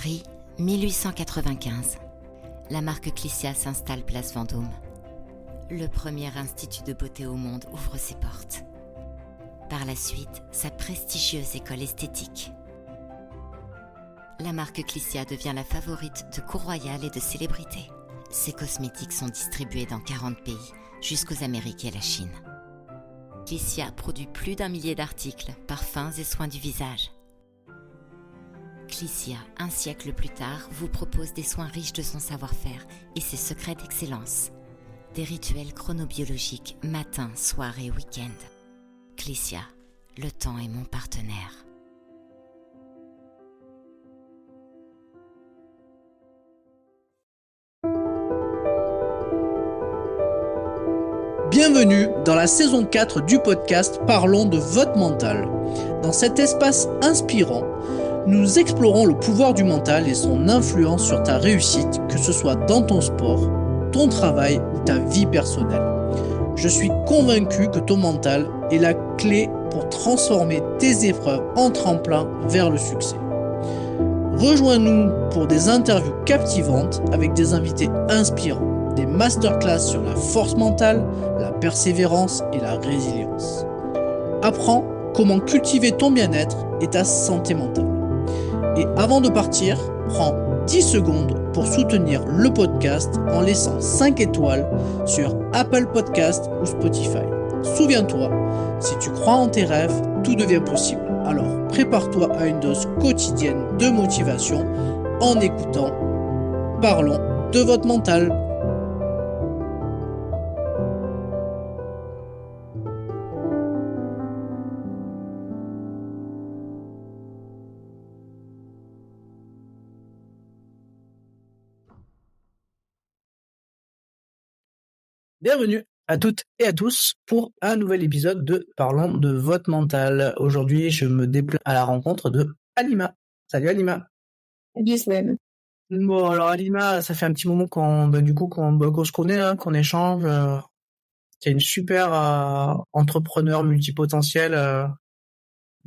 Paris, 1895. La marque Clicia s'installe place Vendôme. Le premier institut de beauté au monde ouvre ses portes. Par la suite, sa prestigieuse école esthétique. La marque Clicia devient la favorite de cours royales et de célébrités. Ses cosmétiques sont distribués dans 40 pays, jusqu'aux Amériques et la Chine. Clicia produit plus d'1 millier d'articles, parfums et soins du visage. Clicia, un siècle plus tard, vous propose des soins riches de son savoir-faire et ses secrets d'excellence. Des rituels chronobiologiques matin, soir et week-end. Clicia, le temps est mon partenaire. Bienvenue dans la saison 4 du podcast Parlons de votre mental. Dans cet espace inspirant, nous explorons le pouvoir du mental et son influence sur ta réussite, que ce soit dans ton sport, ton travail ou ta vie personnelle. Je suis convaincu que ton mental est la clé pour transformer tes épreuves en tremplin vers le succès. Rejoins-nous pour des interviews captivantes avec des invités inspirants, des masterclass sur la force mentale, la persévérance et la résilience. Apprends comment cultiver ton bien-être et ta santé mentale. Et avant de partir, prends 10 secondes pour soutenir le podcast en laissant 5 étoiles sur Apple Podcast ou Spotify. Souviens-toi, si tu crois en tes rêves, tout devient possible. Alors prépare-toi à une dose quotidienne de motivation en écoutant Parlons de votre mental. Bienvenue à toutes et à tous pour un nouvel épisode de Parlons de votre mental. Aujourd'hui, je me déplace à la rencontre de Halima. Salut Halima. Salut Sven. Bon, alors Halima, ça fait un petit moment qu'on se connaît, hein, qu'on échange. T'es une super entrepreneur multipotentiel.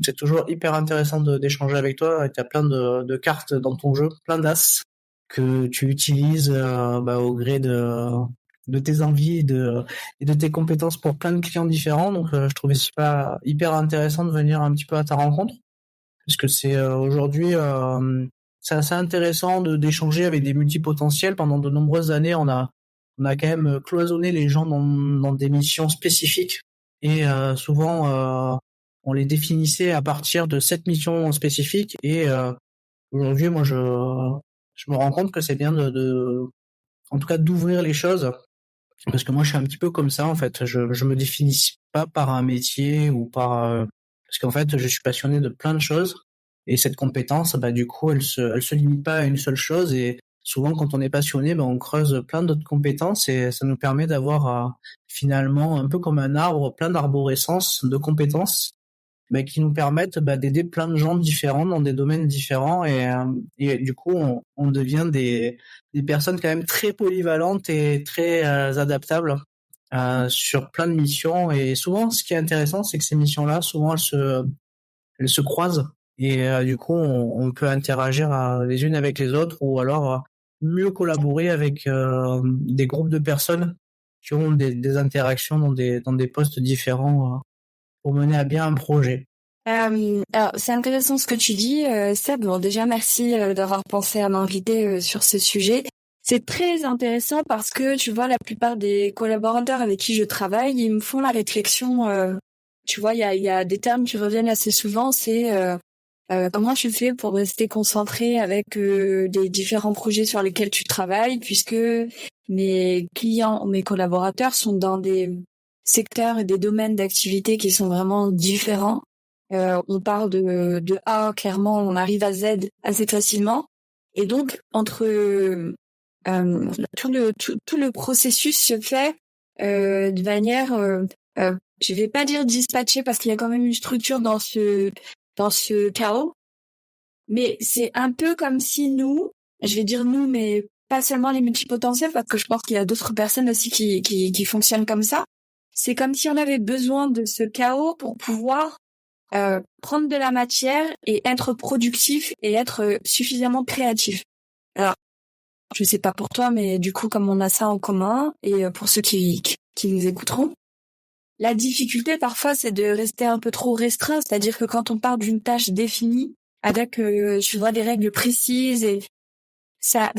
C'est toujours hyper intéressant d'échanger avec toi. Et t'as plein de cartes dans ton jeu, plein d'as que tu utilises au gré de tes envies et de tes compétences pour plein de clients différents. Donc, je trouvais ça hyper intéressant de venir un petit peu à ta rencontre, parce que c'est aujourd'hui, c'est assez intéressant d'échanger avec des multipotentiels. Pendant de nombreuses années, on a quand même cloisonné les gens dans des missions spécifiques, et souvent, on les définissait à partir de cette mission spécifique. Et aujourd'hui, moi, je me rends compte que c'est bien en tout cas, d'ouvrir les choses. Parce que moi, je suis un petit peu comme ça, en fait. Je me définis pas par un métier ou par... parce qu'en fait, je suis passionné de plein de choses. Et cette compétence, du coup, elle se limite pas à une seule chose. Et souvent, quand on est passionné, on creuse plein d'autres compétences. Et ça nous permet d'avoir finalement, un peu comme un arbre, plein d'arborescences de compétences qui nous permettent d'aider plein de gens différents dans des domaines différents. Et du coup, on devient des personnes quand même très polyvalentes et très adaptables sur plein de missions. Et souvent, ce qui est intéressant, c'est que ces missions-là, souvent, elles se croisent. Et du coup, on peut interagir les unes avec les autres, ou alors mieux collaborer avec des groupes de personnes qui ont des interactions dans des postes différents pour mener à bien un projet. Alors, c'est intéressant ce que tu dis, Seb. Bon, déjà, merci d'avoir pensé à m'inviter sur ce sujet. C'est très intéressant parce que, tu vois, la plupart des collaborateurs avec qui je travaille, ils me font la réflexion. Tu vois, il y a des termes qui reviennent assez souvent. C'est comment tu fais pour rester concentré avec les différents projets sur lesquels tu travailles, puisque mes clients, mes collaborateurs sont dans des secteurs et des domaines d'activité qui sont vraiment différents. On part de A, clairement, on arrive à Z assez facilement. Et donc, entre tout le processus se fait de manière, je vais pas dire dispatché parce qu'il y a quand même une structure dans ce chaos. Mais c'est un peu comme si nous, je vais dire nous, mais pas seulement les multipotentiels, parce que je pense qu'il y a d'autres personnes aussi qui fonctionnent comme ça. C'est comme si on avait besoin de ce chaos pour pouvoir prendre de la matière et être productif et être suffisamment créatif. Alors, je sais pas pour toi, mais du coup, comme on a ça en commun, et pour ceux qui nous écouteront, la difficulté parfois, c'est de rester un peu trop restreint. C'est-à-dire que quand on part d'une tâche définie, avec, tu vois, des règles précises, et ça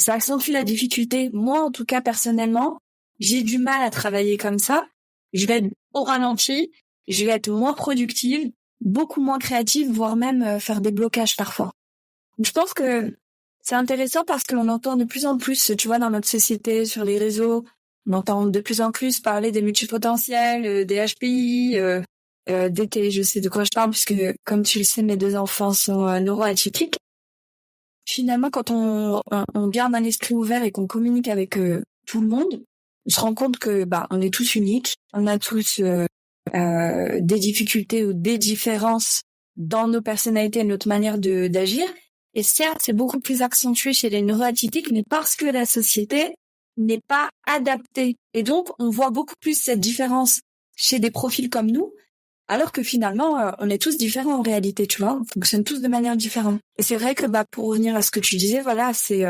accentue la difficulté. Moi, en tout cas, personnellement, j'ai du mal à travailler comme ça. Je vais être au ralenti, je vais être moins productive, beaucoup moins créative, voire même faire des blocages parfois. Donc, je pense que c'est intéressant parce que l'on entend de plus en plus, tu vois, dans notre société, sur les réseaux, on entend de plus en plus parler des multipotentiels, des HPI, DT, je sais de quoi je parle puisque, comme tu le sais, mes 2 enfants sont neuroatypiques. Finalement, quand on garde un esprit ouvert et qu'on communique avec tout le monde, on se rend compte que on est tous uniques, on a tous des difficultés ou des différences dans nos personnalités et notre manière d'agir. Et certes, c'est beaucoup plus accentué chez les neuroatypiques, mais parce que la société n'est pas adaptée. Et donc, on voit beaucoup plus cette différence chez des profils comme nous, alors que finalement, on est tous différents en réalité, tu vois. On fonctionne tous de manière différente. Et c'est vrai que pour revenir à ce que tu disais, voilà, c'est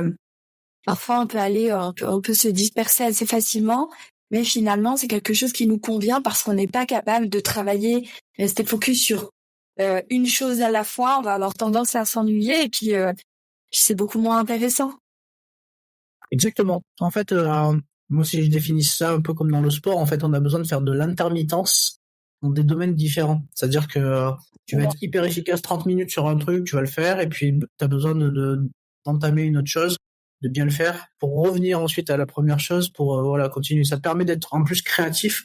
parfois on peut se disperser assez facilement, mais finalement, c'est quelque chose qui nous convient parce qu'on n'est pas capable de travailler, rester focus sur une chose à la fois. On va avoir tendance à s'ennuyer et puis c'est beaucoup moins intéressant. Exactement. En fait, moi aussi, je définis ça un peu comme dans le sport. En fait, on a besoin de faire de l'intermittence dans des domaines différents. C'est-à-dire que tu vas être hyper efficace 30 minutes sur un truc, tu vas le faire, et puis tu as besoin d'entamer une autre chose, de bien le faire, pour revenir ensuite à la première chose, pour continuer. Ça te permet d'être en plus créatif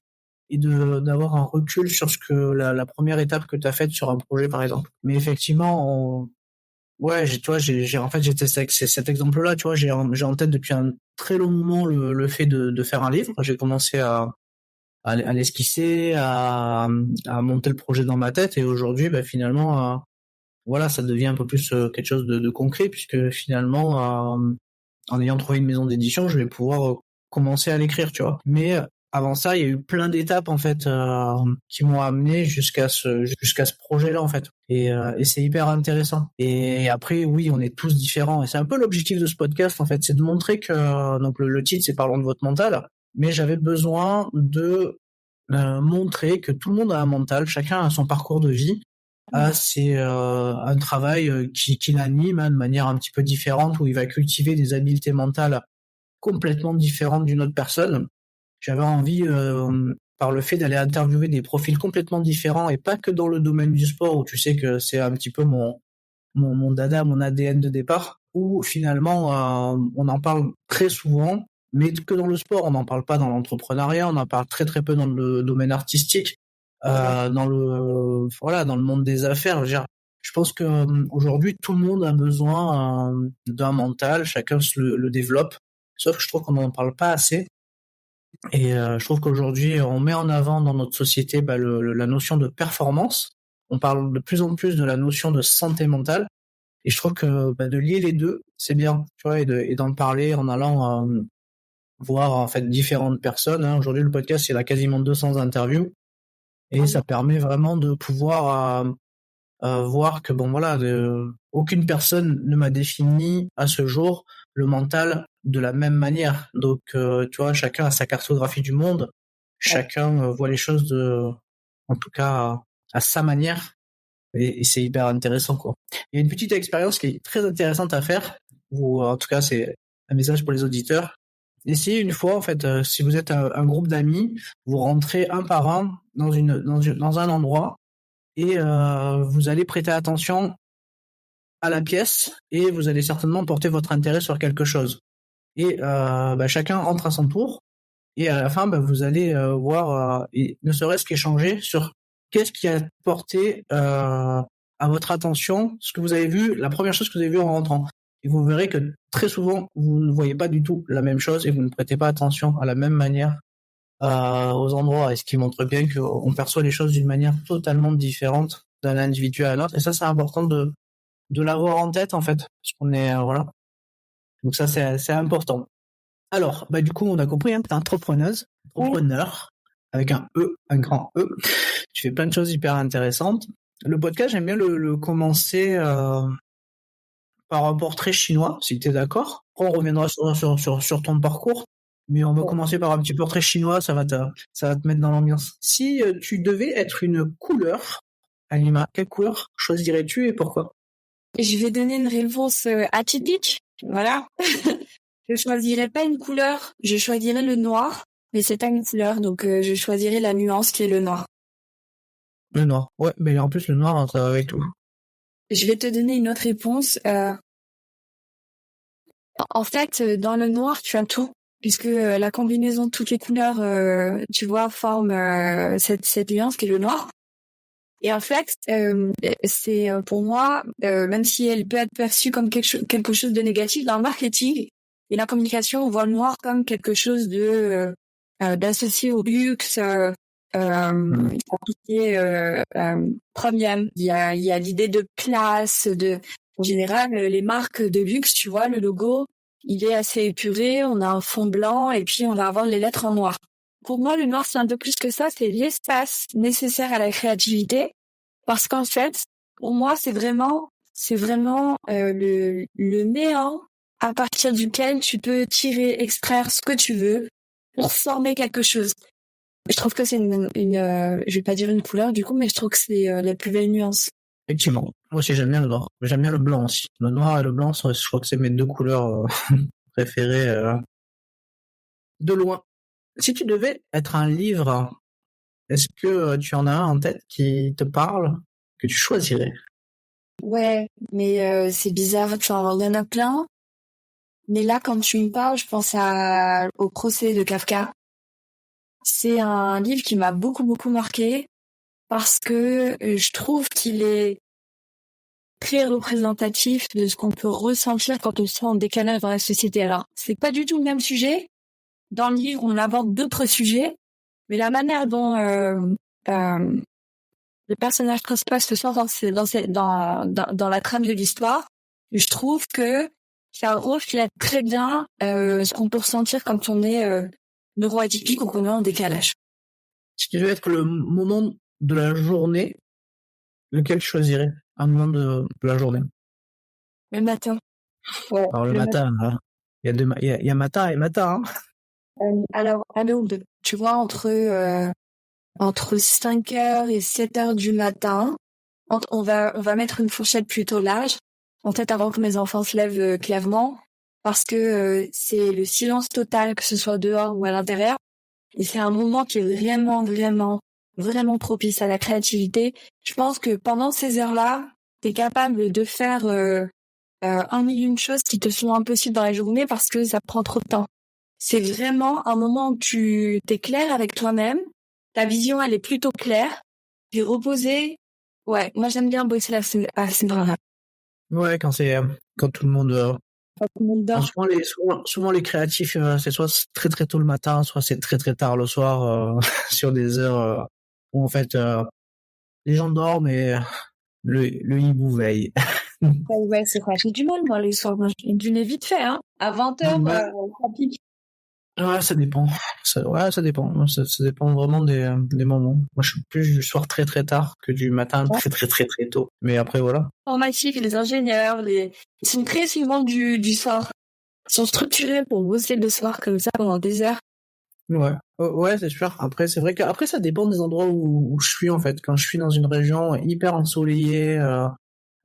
et d'avoir un recul sur ce que la première étape que tu as faite sur un projet, par exemple. Mais effectivement, j'étais avec cet exemple-là, tu vois, j'ai en tête depuis un très long moment le fait de faire un livre. J'ai commencé à l'esquisser, à monter le projet dans ma tête, et aujourd'hui, finalement, ça devient un peu plus quelque chose de concret, puisque finalement, en ayant trouvé une maison d'édition, je vais pouvoir commencer à l'écrire, tu vois. Mais avant ça, il y a eu plein d'étapes en fait qui m'ont amené jusqu'à ce projet-là en fait. Et c'est hyper intéressant. Et après, oui, on est tous différents. Et c'est un peu l'objectif de ce podcast en fait, c'est de montrer que donc le titre c'est Parlons de votre mental. Mais j'avais besoin de montrer que tout le monde a un mental, chacun a son parcours de vie. C'est un travail qui l'anime de manière un petit peu différente, où il va cultiver des habiletés mentales complètement différentes d'une autre personne. J'avais envie, par le fait d'aller interviewer des profils complètement différents, et pas que dans le domaine du sport, où tu sais que c'est un petit peu mon dada, mon ADN de départ, où finalement on en parle très souvent, mais que dans le sport. On n'en parle pas dans l'entrepreneuriat, on en parle très très peu dans le domaine artistique. Dans le monde des affaires, je pense que aujourd'hui tout le monde a besoin d'un mental, chacun le développe, sauf que je trouve qu'on n'en parle pas assez. Et je trouve qu'aujourd'hui on met en avant dans notre société la notion de performance. On parle de plus en plus de la notion de santé mentale, et je trouve que de lier les deux, c'est bien, tu vois, et d'en parler en allant voir en fait différentes personnes. Aujourd'hui, le podcast, il a quasiment 200 interviews. Et ça permet vraiment de pouvoir voir que aucune personne ne m'a défini à ce jour le mental de la même manière. Donc tu vois, chacun a sa cartographie du monde, chacun voit les choses en tout cas à sa manière, et c'est hyper intéressant quoi. Il y a une petite expérience qui est très intéressante à faire, ou en tout cas c'est un message pour les auditeurs. Essayez une fois, en fait, si vous êtes un groupe d'amis, vous rentrez un par un dans un endroit, et vous allez prêter attention à la pièce, et vous allez certainement porter votre intérêt sur quelque chose. Et chacun entre à son tour, et à la fin, vous allez voir, et ne serait-ce qu'échanger sur qu'est-ce qui a porté à votre attention, ce que vous avez vu, la première chose que vous avez vue en rentrant. Et vous verrez que très souvent, vous ne voyez pas du tout la même chose, et vous ne prêtez pas attention à la même manière aux endroits, et ce qui montre bien qu'on perçoit les choses d'une manière totalement différente d'un individu à l'autre. Et ça, c'est important de l'avoir en tête, en fait, parce qu'on est voilà. Donc ça, c'est important. Alors, du coup, on a compris, t'es entrepreneur, avec un E, un grand E. Tu fais plein de choses hyper intéressantes. Le podcast, j'aime bien le commencer par un portrait chinois, si tu es d'accord. Après, on reviendra sur ton parcours, mais on va commencer par un petit portrait chinois, ça va te mettre dans l'ambiance. Si tu devais être une couleur, Alima, quelle couleur choisirais-tu et pourquoi? Je vais donner une réponse atypique. Voilà. Je choisirais pas une couleur, je choisirais le noir, mais c'est pas une couleur, donc je choisirais la nuance qui est le noir. Le noir. Ouais, mais en plus, le noir, ça va avec tout. Je vais te donner une autre réponse. En fait, dans le noir, tu as tout, puisque la combinaison de toutes les couleurs, tu vois, forme cette nuance qui est le noir. Et en fait, c'est pour moi, même si elle peut être perçue comme quelque chose de négatif dans le marketing et la communication, on voit le noir comme quelque chose de d'associé au luxe, à tout ce qui est premium. Il y a l'idée de place, en général, les marques de luxe, tu vois, le logo, il est assez épuré, on a un fond blanc et puis on va avoir les lettres en noir. Pour moi, le noir, c'est un peu plus que ça, c'est l'espace nécessaire à la créativité. Parce qu'en fait, pour moi, c'est vraiment le néant à partir duquel tu peux extraire ce que tu veux pour former quelque chose. Je trouve que c'est je vais pas dire une couleur du coup, mais je trouve que c'est la plus belle nuance. Effectivement. Moi aussi, j'aime bien le noir. J'aime bien le blanc aussi. Le noir et le blanc, je crois que c'est mes deux couleurs préférées de loin. Si tu devais être un livre, est-ce que tu en as un en tête qui te parle, que tu choisirais? Ouais, mais c'est bizarre, genre, il y en a plein. Mais là, quand tu me parles, je pense au procès de Kafka. C'est un livre qui m'a beaucoup, beaucoup marqué parce que je trouve qu'il est très représentatif de ce qu'on peut ressentir quand on se sent en décalage dans la société. Alors, c'est pas du tout le même sujet. Dans le livre, on aborde d'autres sujets, mais la manière dont le personnage principal se sent dans la trame de l'histoire, je trouve que ça reflète très bien ce qu'on peut ressentir quand on est neuroatypique ou qu'on est en décalage. Si tu devais être le moment de la journée, lequel tu choisirais? Un moment de la journée. Le matin. Ouais, Alors le matin, hein. Il y a matin et matin. Alors, à l'aube, tu vois, entre 5h et 7h du matin, on va mettre une fourchette plutôt large, en fait avant que mes enfants se lèvent clairement, parce que c'est le silence total, que ce soit dehors ou à l'intérieur, et c'est un moment qui est vraiment, vraiment, vraiment propice à la créativité. Je pense que pendant ces heures-là, t'es capable de faire un million de choses qui te sont impossibles dans la journée parce que ça prend trop de temps. C'est vraiment un moment où tu t'es clair avec toi-même, ta vision elle est plutôt claire, t'es reposé. Ouais, moi j'aime bien bosser à ce moment-là. Ouais, quand tout le monde Quand tout le monde dort. souvent les créatifs, c'est soit très très tôt le matin, soit c'est très très tard le soir, sur des heures où en fait les gens dorment et le hibou veille. Ouais, c'est vrai. J'ai du mal moi les soirs. Moi, je dîne vite fait, hein. À 20h, ça pique. Ouais, ça dépend. Ça dépend. Ça dépend vraiment des moments. Moi, je suis plus du soir très très tard que du matin très très très très tôt. Mais après, voilà. Informatique, les ingénieurs, ils sont très souvent du soir. Ils sont structurés pour bosser le soir comme ça pendant des heures. Ouais. Ouais, c'est sûr. Après, c'est vrai qu'après, ça dépend des endroits où je suis, en fait. Quand je suis dans une région hyper ensoleillée,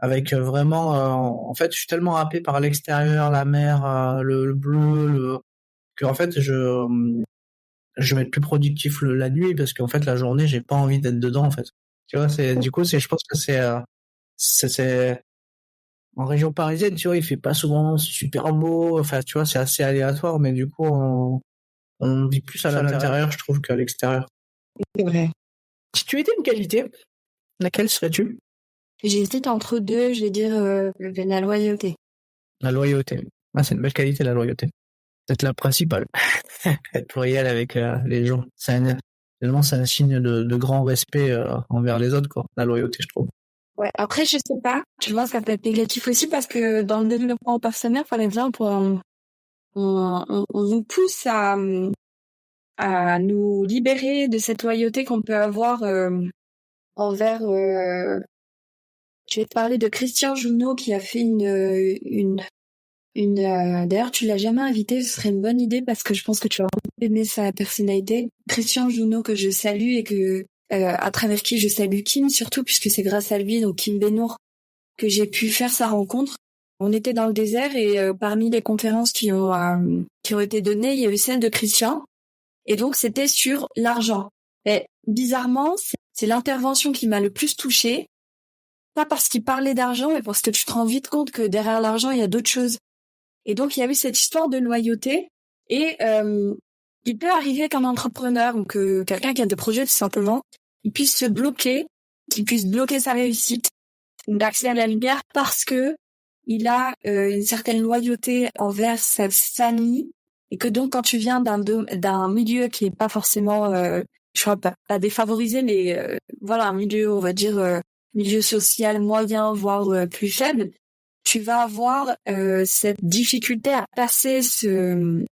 avec vraiment, en fait, je suis tellement happé par l'extérieur, la mer, le bleu, que en fait, je vais être plus productif la nuit parce qu'en fait, la journée, j'ai pas envie d'être dedans, en fait. Tu vois, je pense que c'est en région parisienne, tu vois, il fait pas souvent super beau. Enfin, tu vois, c'est assez aléatoire, mais du coup, on vit plus à l'intérieur, je trouve, qu'à l'extérieur. C'est vrai. Si tu étais une qualité, laquelle serais-tu? J'hésite entre deux, je vais dire la loyauté. La loyauté. Ah, c'est une belle qualité, la loyauté. Peut-être la principale. Être loyal avec les gens. Finalement, c'est un signe de grand respect envers les autres, quoi. La loyauté, je trouve. Ouais. Après, je sais pas. Tu vois, ça peut être négatif aussi parce que dans le développement personnel, par exemple, on nous pousse à nous libérer de cette loyauté qu'on peut avoir envers. Je vais te parler de Christian Junot qui a fait D'ailleurs, tu l'as jamais invité, ce serait une bonne idée parce que je pense que tu vas aimer sa personnalité. Christian Junot que je salue et que à travers qui je salue Kim surtout puisque c'est grâce à lui, donc Kim Benour, que j'ai pu faire sa rencontre. On était dans le désert et parmi les conférences qui ont été données, il y a eu celle de Christian et donc c'était sur l'argent. Et bizarrement, c'est l'intervention qui m'a le plus touchée, pas parce qu'il parlait d'argent, mais parce que tu te rends vite compte que derrière l'argent, il y a d'autres choses. Et donc, il y a eu cette histoire de loyauté et il peut arriver qu'un entrepreneur ou que quelqu'un qui a des projets, tout simplement, il puisse se bloquer, qu'il puisse bloquer sa réussite d'accès à la lumière parce que il a une certaine loyauté envers sa famille et que donc, quand tu viens d'un milieu qui est pas forcément, je crois pas défavorisé, mais voilà, un milieu, on va dire, milieu social moyen, voire plus faible, tu vas avoir cette difficulté à passer ce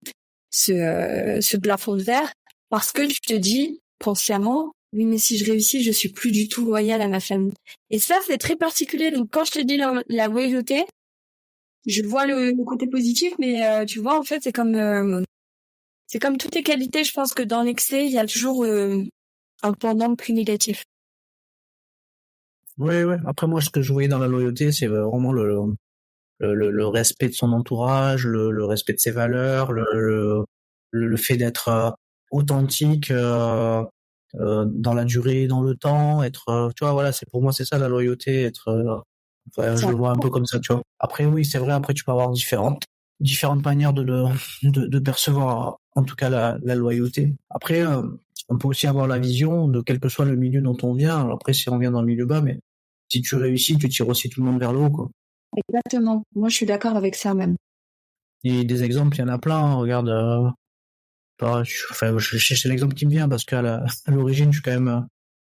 plafond de verre parce que tu te dis consciemment, oui, mais si je réussis, je suis plus du tout loyale à ma famille. Et ça, c'est très particulier. Donc, quand je te dis la loyauté, je vois le côté positif, mais tu vois, en fait, c'est comme toutes les qualités. Je pense que dans l'excès, il y a toujours un pendant plus négatif. Ouais. Après, moi, ce que je voyais dans la loyauté, c'est vraiment le respect de son entourage, le respect de ses valeurs, le fait d'être authentique dans la durée, dans le temps, être, tu vois, voilà, c'est pour moi c'est ça la loyauté, être, je le vois un peu comme ça, tu vois. Après oui, c'est vrai, après tu peux avoir différentes manières de percevoir, en tout cas la loyauté. Après, on peut aussi avoir la vision de quel que soit le milieu dont on vient. Alors après, si on vient dans le milieu bas, mais si tu réussis, tu tires aussi tout le monde vers le haut, quoi. Exactement. Moi, je suis d'accord avec ça même. Et des exemples, il y en a plein. Hein. Regarde, c'est l'exemple qui me vient parce qu'à l'origine, je suis quand même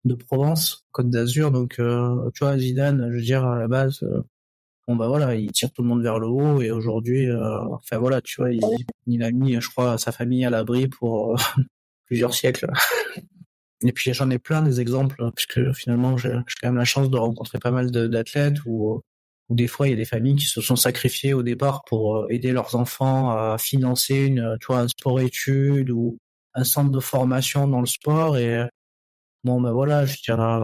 de Provence, Côte d'Azur, donc tu vois, Zidane, je veux dire, à la base, bon bah voilà, il tire tout le monde vers le haut et aujourd'hui, enfin voilà, tu vois, il a mis, je crois, sa famille à l'abri pour plusieurs siècles. Et puis j'en ai plein des exemples, puisque finalement j'ai quand même la chance de rencontrer pas mal d'athlètes où des fois il y a des familles qui se sont sacrifiées au départ pour aider leurs enfants à financer un sport-études ou un centre de formation dans le sport. Et bon ben voilà, je dirais,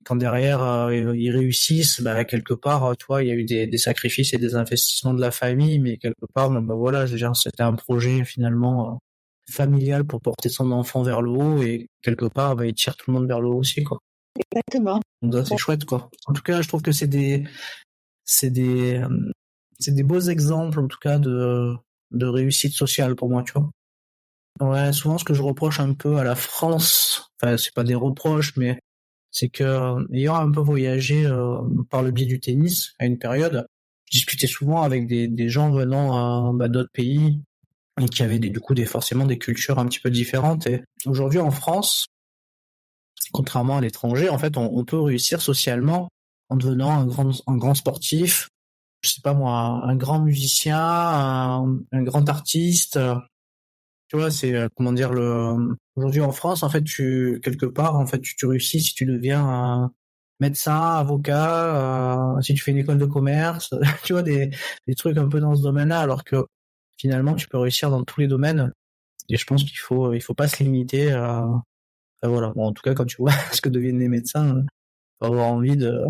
quand derrière ils réussissent, bah quelque part, tu vois, il y a eu des sacrifices et des investissements de la famille, mais quelque part, ben voilà, je veux dire, c'était un projet finalement familial pour porter son enfant vers le haut et quelque part, bah, il tire tout le monde vers le haut aussi, quoi. Exactement. Donc ça, c'est chouette, quoi. En tout cas, je trouve que c'est des beaux exemples, en tout cas, de réussite sociale pour moi, tu vois. Ouais, souvent, ce que je reproche un peu à la France, enfin, c'est pas des reproches, mais c'est que, ayant un peu voyagé par le biais du tennis à une période, je discutais souvent avec des gens venant d'autres pays et qui avaient forcément des cultures un petit peu différentes. Et aujourd'hui, en France, contrairement à l'étranger, en fait, on peut réussir socialement en devenant un grand sportif, je sais pas moi, un grand musicien, un grand artiste. Tu vois, c'est comment dire aujourd'hui en France, en fait, quelque part, en fait, tu réussis si tu deviens un médecin, avocat, si tu fais une école de commerce, tu vois, des trucs un peu dans ce domaine-là, alors que finalement, tu peux réussir dans tous les domaines. Et je pense qu'il faut pas se limiter à voilà. Bon, en tout cas, quand tu vois ce que deviennent les médecins, faut avoir envie de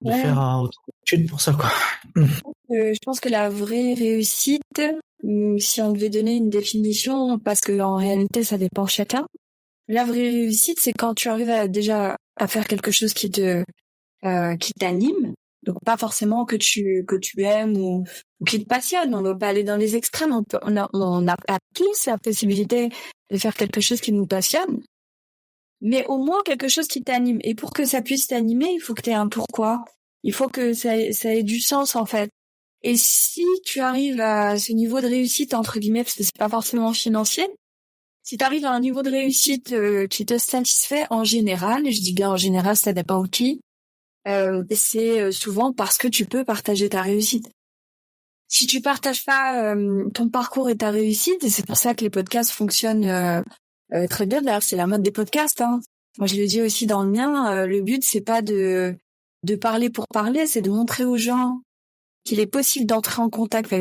faire autre étude pour ça, quoi. Je pense que la vraie réussite, si on devait donner une définition, parce que en réalité ça dépend de chacun, la vraie réussite c'est quand tu arrives déjà à faire quelque chose qui t'anime, donc pas forcément que tu aimes ou qui te passionne. On ne va pas aller dans les extrêmes. On a tous la possibilité de faire quelque chose qui nous passionne, mais au moins quelque chose qui t'anime. Et pour que ça puisse t'animer, il faut que tu aies un pourquoi. Il faut que ça ait du sens en fait. Et si tu arrives à ce niveau de réussite, entre guillemets, parce que c'est pas forcément financier, si tu arrives à un niveau de réussite qui te satisfait en général, et je dis bien en général, ça dépend de qui, c'est souvent parce que tu peux partager ta réussite. Si tu partages pas ton parcours et ta réussite, et c'est pour ça que les podcasts fonctionnent très bien, d'ailleurs c'est la mode des podcasts, hein. Moi, je le dis aussi dans le mien, le but, c'est pas de parler pour parler, c'est de montrer aux gens qu'il est possible d'entrer en contact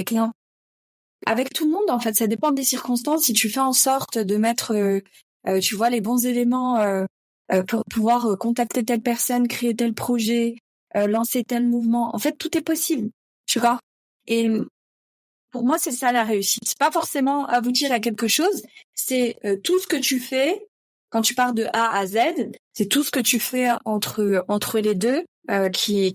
avec tout le monde, en fait. Ça dépend des circonstances. Si tu fais en sorte de mettre, tu vois, les bons éléments pour pouvoir contacter telle personne, créer tel projet, lancer tel mouvement, en fait, tout est possible, tu vois. Et pour moi, c'est ça la réussite. C'est pas forcément aboutir à quelque chose, c'est tout ce que tu fais quand tu pars de A à Z, c'est tout ce que tu fais entre les deux qui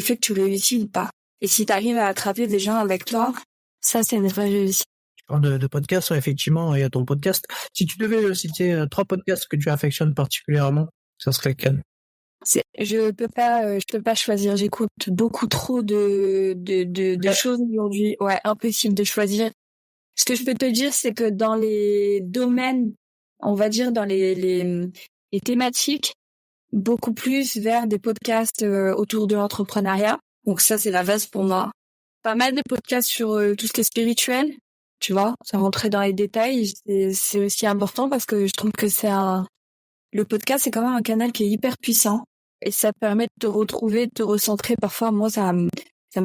fait que tu réussis ou pas. Et si tu arrives à attraper des gens avec toi, ça c'est une vraie réussite. Tu parles de podcast, ouais, effectivement, il y a ton podcast. Si tu devais citer 3 podcasts que tu affectionnes particulièrement, ça serait lequel? Je peux pas choisir. J'écoute beaucoup trop de choses aujourd'hui. Ouais, impossible de choisir. Ce que je peux te dire, c'est que dans les domaines, on va dire dans les thématiques, beaucoup plus vers des podcasts autour de l'entrepreneuriat. Donc ça, c'est la base pour moi. Pas mal de podcasts sur tout ce qui est spirituel, tu vois, ça rentrer dans les détails, c'est aussi important parce que je trouve que le podcast, c'est quand même un canal qui est hyper puissant et ça permet de te retrouver, de te recentrer. Parfois, moi, ça me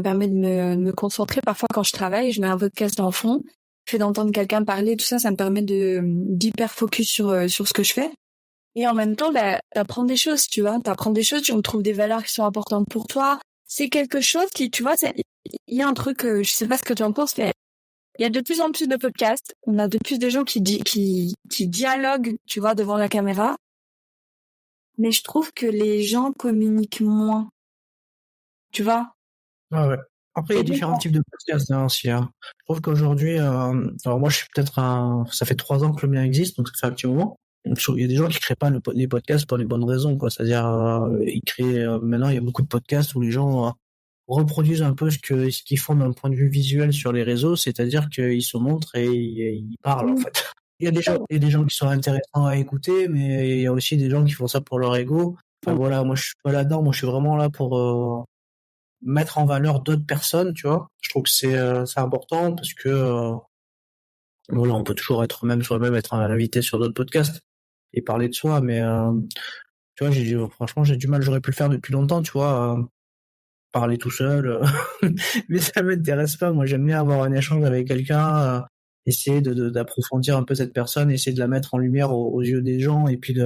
permet de me concentrer. Parfois, quand je travaille, je mets un podcast en fond, je fais d'entendre quelqu'un parler, tout ça, ça me permet d'hyper focus sur ce que je fais. Et en même temps, t'apprends des choses, tu vois, t'apprends des choses, tu retrouves des valeurs qui sont importantes pour toi. C'est quelque chose qui, tu vois, il y a un truc, je sais pas ce que tu en penses, mais il y a de plus en plus de podcasts. On a de plus de gens qui dialoguent, tu vois, devant la caméra. Mais je trouve que les gens communiquent moins, tu vois. Ah ouais. Après, il y a différents types de podcasts aussi. Hein. Je trouve qu'aujourd'hui, alors moi, je suis peut-être ça fait 3 ans que le mien existe, donc ça fait un petit moment. Il y a des gens qui créent pas les podcasts pour les bonnes raisons, quoi. C'est-à-dire, ils créent. Maintenant, il y a beaucoup de podcasts où les gens reproduisent un peu ce qu'ils font d'un point de vue visuel sur les réseaux, c'est-à-dire qu'ils se montrent et ils parlent en fait. Il y a des gens qui sont intéressants à écouter, mais il y a aussi des gens qui font ça pour leur ego. Enfin voilà, moi je suis pas là-dedans, moi je suis vraiment là pour mettre en valeur d'autres personnes, tu vois. Je trouve que c'est important parce que voilà, on peut toujours être même soi-même, être invité sur d'autres podcasts et parler de soi, mais tu vois, franchement j'ai du mal, j'aurais pu le faire depuis longtemps, tu vois. Parler tout seul, mais ça m'intéresse pas. Moi, j'aime bien avoir un échange avec quelqu'un, essayer d'approfondir un peu cette personne, essayer de la mettre en lumière aux yeux des gens, et puis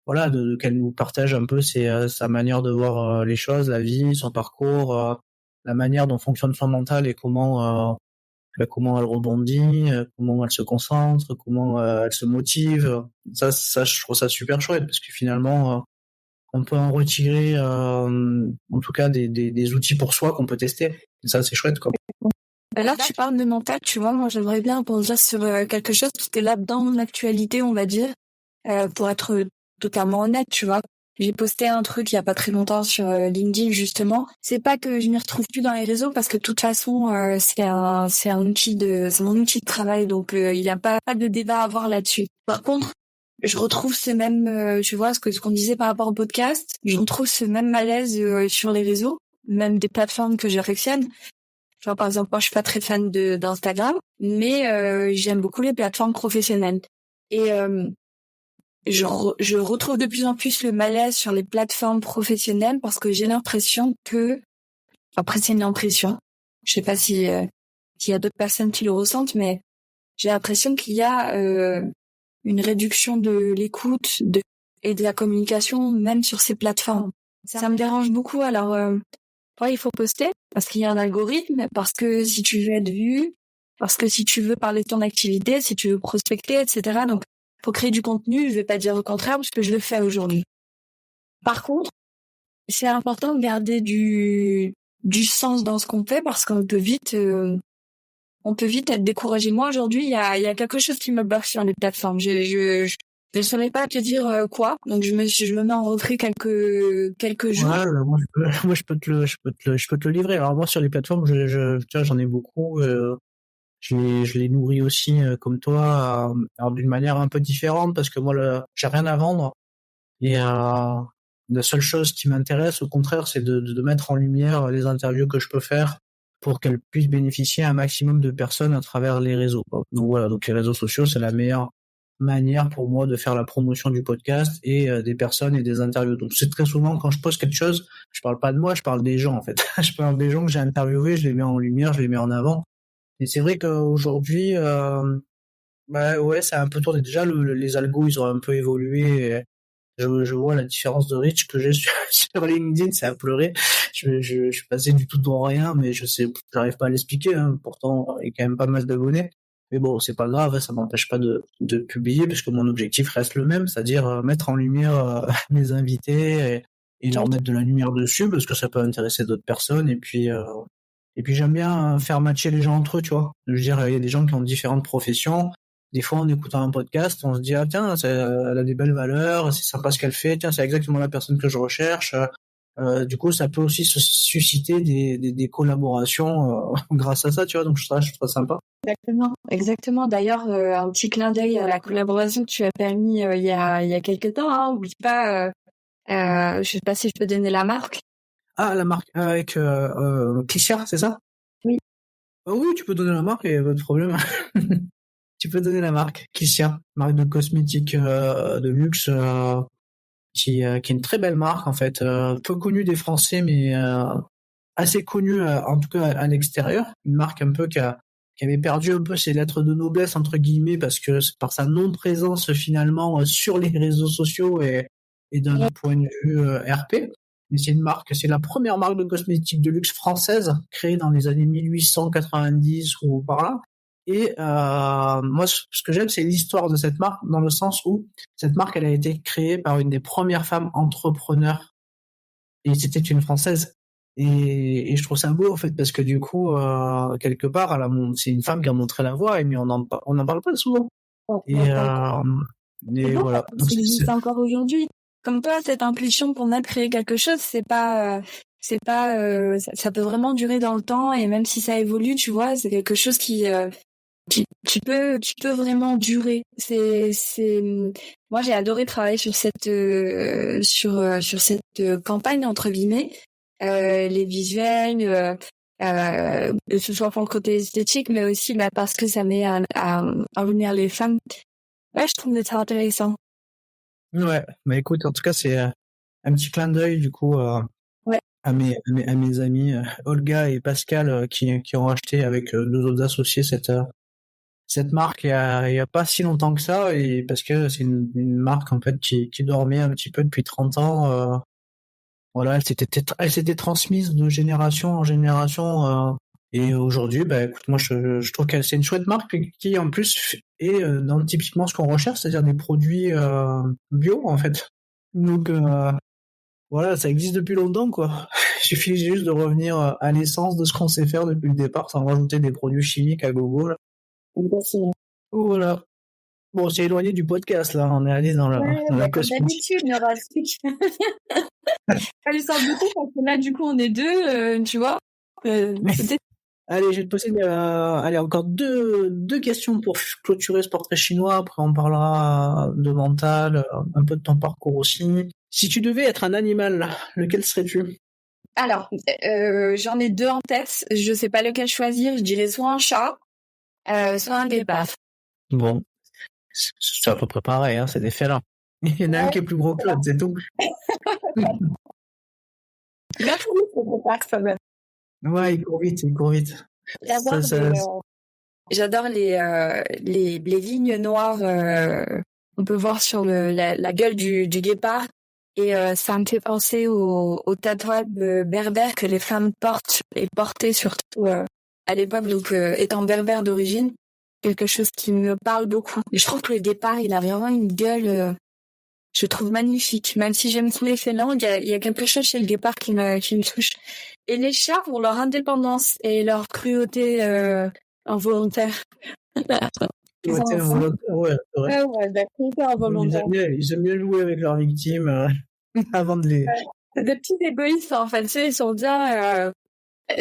voilà, qu'elle nous partage un peu sa manière de voir les choses, la vie, son parcours, la manière dont fonctionne son mental et comment elle rebondit, comment elle se concentre, comment elle se motive. Ça, je trouve ça super chouette parce que finalement on peut en retirer en tout cas des outils pour soi qu'on peut tester. Et ça, c'est chouette, quoi. Là, tu parles de mental, tu vois, moi j'aimerais bien rebondir sur quelque chose, parce que là, dans l'actualité, on va dire, pour être totalement honnête, tu vois, j'ai posté un truc il y a pas très longtemps sur LinkedIn, justement. C'est pas que je m'y retrouve plus dans les réseaux, parce que de toute façon, c'est mon outil de travail, donc il n'y a pas de débat à avoir là-dessus. Par contre, je retrouve ce même, tu vois, ce qu'on disait par rapport au podcast, je retrouve ce même malaise sur les réseaux, même des plateformes que j'affectionne. Genre, par exemple, moi, je suis pas très fan d'Instagram, mais j'aime beaucoup les plateformes professionnelles. Et je retrouve de plus en plus le malaise sur les plateformes professionnelles parce que j'ai l'impression que, après c'est une impression, je sais pas s'il y a d'autres personnes qui le ressentent, mais j'ai l'impression qu'il y a une réduction de l'écoute et de la communication même sur ces plateformes. Ça me dérange beaucoup. Alors, il faut poster parce qu'il y a un algorithme, parce que si tu veux être vu, parce que si tu veux parler de ton activité, si tu veux prospecter, etc. Donc, faut créer du contenu. Je vais pas dire le contraire parce que je le fais aujourd'hui. Par contre, c'est important de garder du sens dans ce qu'on fait parce qu'on peut vite être découragé. Moi, aujourd'hui, il y a quelque chose qui me bloque sur les plateformes. Je ne saurais pas te dire quoi. Donc, je me mets en retrait quelques jours. Ouais, moi, je peux te le livrer. Alors, moi, sur les plateformes, tu vois, j'en ai beaucoup. Je les nourris aussi, comme toi, alors d'une manière un peu différente parce que moi, j'ai rien à vendre. Et la seule chose qui m'intéresse, au contraire, c'est de mettre en lumière les interviews que je peux faire pour qu'elles puissent bénéficier à un maximum de personnes à travers les réseaux, quoi. Donc voilà, donc les réseaux sociaux, c'est la meilleure manière pour moi de faire la promotion du podcast et des personnes et des interviews. Donc c'est très souvent quand je poste quelque chose, je parle pas de moi, je parle des gens en fait. Je parle des gens que j'ai interviewés, je les mets en lumière, je les mets en avant. Et c'est vrai qu'aujourd'hui, bah ouais, c'est un peu tourné. Déjà, les algos, ils ont un peu évolué. Et je vois la différence de reach que j'ai sur LinkedIn, c'est à pleurer. Je suis passé du tout dans rien, mais j'arrive pas à l'expliquer, hein. Pourtant, il y a quand même pas mal d'abonnés. Mais bon, c'est pas grave, hein, ça m'empêche pas de publier, parce que mon objectif reste le même, c'est-à-dire mettre en lumière mes invités et leur mettre de la lumière dessus, parce que ça peut intéresser d'autres personnes. Et puis j'aime bien faire matcher les gens entre eux, tu vois. Je veux dire, il y a des gens qui ont différentes professions. Des fois, en écoutant un podcast, on se dit, ah tiens, elle a des belles valeurs, c'est sympa ce qu'elle fait, tiens, c'est exactement la personne que je recherche. Du coup, ça peut aussi susciter des collaborations grâce à ça, tu vois. Donc je trouve ça sympa. Exactement. D'ailleurs, un petit clin d'œil à la collaboration que tu as permis il y a quelques temps. Hein. Oublie pas, je sais pas si je peux donner la marque. Ah, la marque avec Clicia, c'est ça? Oui. Oui, tu peux donner la marque, il n'y a pas de problème. Tu peux donner la marque Clicia, marque de cosmétiques de luxe, qui est une très belle marque en fait, peu connue des Français, mais assez connue en tout cas à l'extérieur. Une marque un peu qui avait perdu un peu ses lettres de noblesse entre guillemets, parce que par sa non-présence finalement sur les réseaux sociaux et d'un point de vue RP. Mais c'est la première marque de cosmétiques de luxe française, créée dans les années 1890 ou par là. Et moi, ce que j'aime, c'est l'histoire de cette marque, dans le sens où cette marque, elle a été créée par une des premières femmes entrepreneurs, et c'était une Française. Et je trouve ça beau, en fait, parce que du coup, quelque part, c'est une femme qui a montré la voie, mais on n'en parle pas souvent. Et voilà. Ça existe encore aujourd'hui. Comme toi, cette impulsion pour créer quelque chose, ça peut vraiment durer dans le temps, et même si ça évolue, tu vois, c'est quelque chose qui tu peux vraiment durer. Moi, j'ai adoré travailler sur cette campagne entre guillemets, les visuels, que ce soit pour le côté esthétique, mais aussi parce que ça met à lumière les femmes. Ouais, je trouve ça intéressant. Ouais, bah écoute, en tout cas, c'est un petit clin d'œil du coup Ouais. à mes amis Olga et Pascal qui ont acheté avec deux autres associés cette marque il y a pas si longtemps que ça, et parce que c'est une marque en fait qui dormait un petit peu depuis 30 ans. Voilà, elle s'était transmise de génération en génération. Et aujourd'hui, bah écoute, moi je trouve que c'est une chouette marque qui en plus est dans typiquement ce qu'on recherche, c'est-à-dire des produits bio en fait. Donc voilà, ça existe depuis longtemps quoi. Il suffit juste de revenir à l'essence de ce qu'on sait faire depuis le départ, sans rajouter des produits chimiques à gogo là. Voilà. Bon, c'est éloigné du podcast là, on est allé dans la cosmétique. D'habitude, il y aura elle sort beaucoup parce que là, du coup, on est deux, tu vois. Allez, je vais te poser encore deux questions pour clôturer ce portrait chinois. Après, on parlera de mental, un peu de ton parcours aussi. Si tu devais être un animal, lequel serais-tu? Alors, j'en ai deux en tête. Je sais pas lequel choisir. Je dirais soit un chat, soit un guépard. Bon, c'est à peu près pareil, hein, c'est des félins. Il y en a un qui est plus gros que l'autre, c'est tout. Ouais, il court vite. J'adore les lignes noires. On peut voir sur la gueule du guépard, et ça me fait penser au tatouage berbère que les femmes portent et portaient surtout à l'époque. Donc, étant berbère d'origine, quelque chose qui me parle beaucoup. Et je trouve que le guépard, il a vraiment une gueule. Je trouve magnifique. Même si j'aime tous les félins, il y a quelque chose chez le guépard qui me touche. Et les chats, pour leur indépendance et leur cruauté involontaire. Cruauté involontaire, ouais, c'est vrai. La cruauté involontaire. Ils aiment bien jouer avec leurs victimes avant de les... C'est des petits égoïstes, en fait. Tu sais, ils sont bien...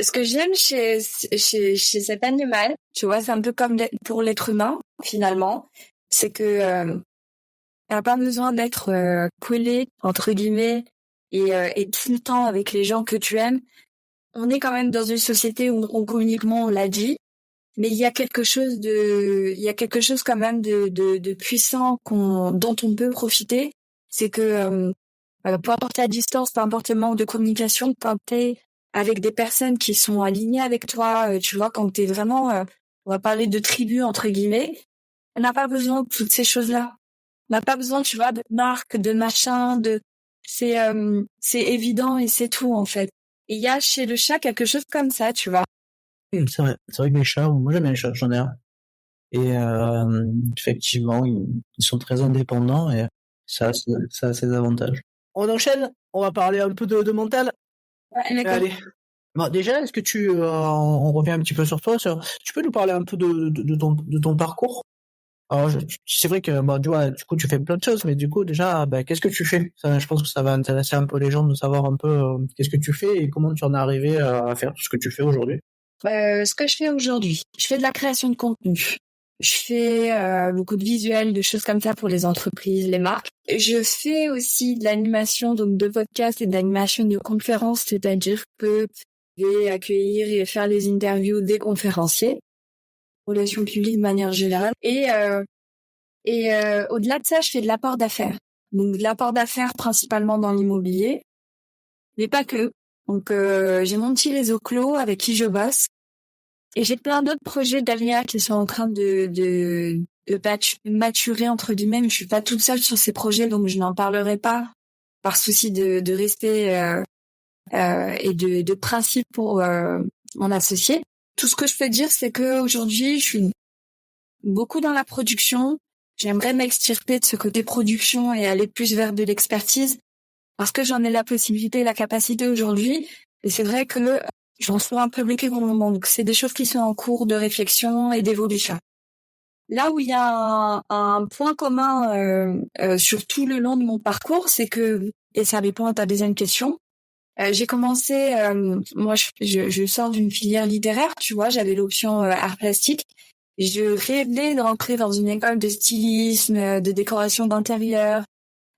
Ce que j'aime chez cet animal, tu vois, c'est un peu comme pour l'être humain, finalement, c'est que... elle n'a pas besoin d'être collé, entre guillemets, et tout le temps avec les gens que tu aimes. On est quand même dans une société où on communique moins, on l'a dit. mais il y a quelque chose quand même de puissant dont on peut profiter. C'est que peu importe la distance, peu importe le manque de communication, quand t'es avec des personnes qui sont alignées avec toi, tu vois, quand t'es vraiment, on va parler de tribu entre guillemets, on n'a pas besoin de toutes ces choses-là. On n'a pas besoin, tu vois, de marques, de machin, c'est évident et c'est tout en fait. Et il y a chez le chat quelque chose comme ça, tu vois. C'est vrai. C'est vrai que les chats, moi j'aime bien les chats, j'en ai un. Et effectivement, ils sont très indépendants et ça a ses avantages. On enchaîne, on va parler un peu de mental. Ouais, d'accord. Allez. Bon, déjà, est-ce que on revient un petit peu sur toi, tu peux nous parler un peu de ton parcours? Alors, c'est vrai que, tu vois, du coup, tu fais plein de choses, mais du coup, déjà, qu'est-ce que tu fais? Ça, je pense que ça va intéresser un peu les gens de savoir un peu qu'est-ce que tu fais et comment tu en es arrivé à faire tout ce que tu fais aujourd'hui. Ce que je fais aujourd'hui, je fais de la création de contenu. Je fais beaucoup de visuels, de choses comme ça pour les entreprises, les marques. Je fais aussi de l'animation, donc de podcasts et d'animation de conférences, c'est-à-dire que je vais accueillir et faire les interviews des conférenciers, relations publiques de manière générale. Et au-delà de ça, je fais de l'apport d'affaires. Donc de l'apport d'affaires principalement dans l'immobilier, mais pas que. Donc j'ai mon petit réseau clos avec qui je bosse. Et j'ai plein d'autres projets d'avenir qui sont en train de maturer entre guillemets. Mais je suis pas toute seule sur ces projets, donc je n'en parlerai pas par souci de respect et de principe pour mon associé. Tout ce que je peux dire, c'est que aujourd'hui, je suis beaucoup dans la production. J'aimerais m'extirper de ce côté production et aller plus vers de l'expertise parce que j'en ai la possibilité et la capacité aujourd'hui. Et c'est vrai que j'en suis un peu bloquée pour le moment. Donc, c'est des choses qui sont en cours de réflexion et d'évolution. Là où il y a un point commun sur tout le long de mon parcours, c'est que, et ça répond à ta deuxième question, j'ai commencé, moi je sors d'une filière littéraire, tu vois, j'avais l'option art plastique. Je rêvais de rentrer dans une école de stylisme, de décoration d'intérieur,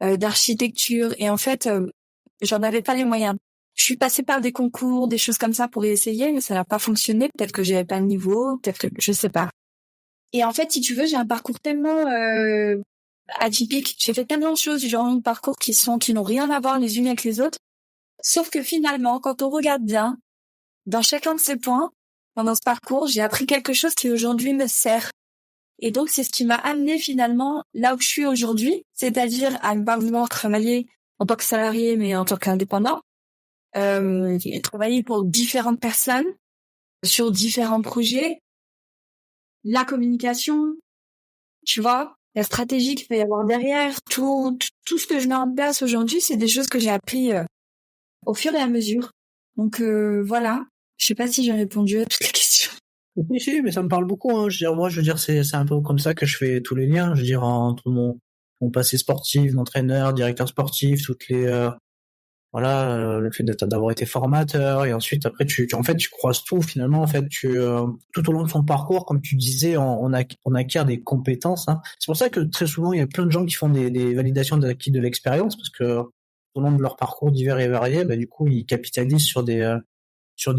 d'architecture, et en fait, j'en avais pas les moyens. Je suis passée par des concours, des choses comme ça pour essayer, mais ça n'a pas fonctionné. Peut-être que j'avais pas le niveau, peut-être que je sais pas. Et en fait, si tu veux, j'ai un parcours tellement atypique. J'ai fait tellement de choses durant mon parcours qui n'ont rien à voir les unes avec les autres. Sauf que finalement, quand on regarde bien, dans chacun de ces points, pendant ce parcours, j'ai appris quelque chose qui aujourd'hui me sert. Et donc, c'est ce qui m'a amené finalement là où je suis aujourd'hui, c'est-à-dire à ne pas vouloir travailler en tant que salarié, mais en tant qu'indépendant. J'ai travaillé pour différentes personnes, sur différents projets. La communication, tu vois, la stratégie qu'il peut y avoir derrière, tout ce que je mets en place aujourd'hui, c'est des choses que j'ai appris au fur et à mesure. Donc voilà, je sais pas si j'ai répondu à toutes les questions. Oui, si, mais ça me parle beaucoup, hein. Je veux dire, c'est un peu comme ça que je fais tous les liens. Je veux dire, entre mon passé sportif, d'entraîneur, directeur sportif, toutes les, le fait d'avoir été formateur, et ensuite, après, tu croises tout, finalement, en fait, tout au long de son parcours, comme tu disais, on acquiert des compétences, hein. C'est pour ça que très souvent, il y a plein de gens qui font des validations d'acquis de l'expérience, parce que, au long de leur parcours divers et variés, du coup, ils capitalisent sur des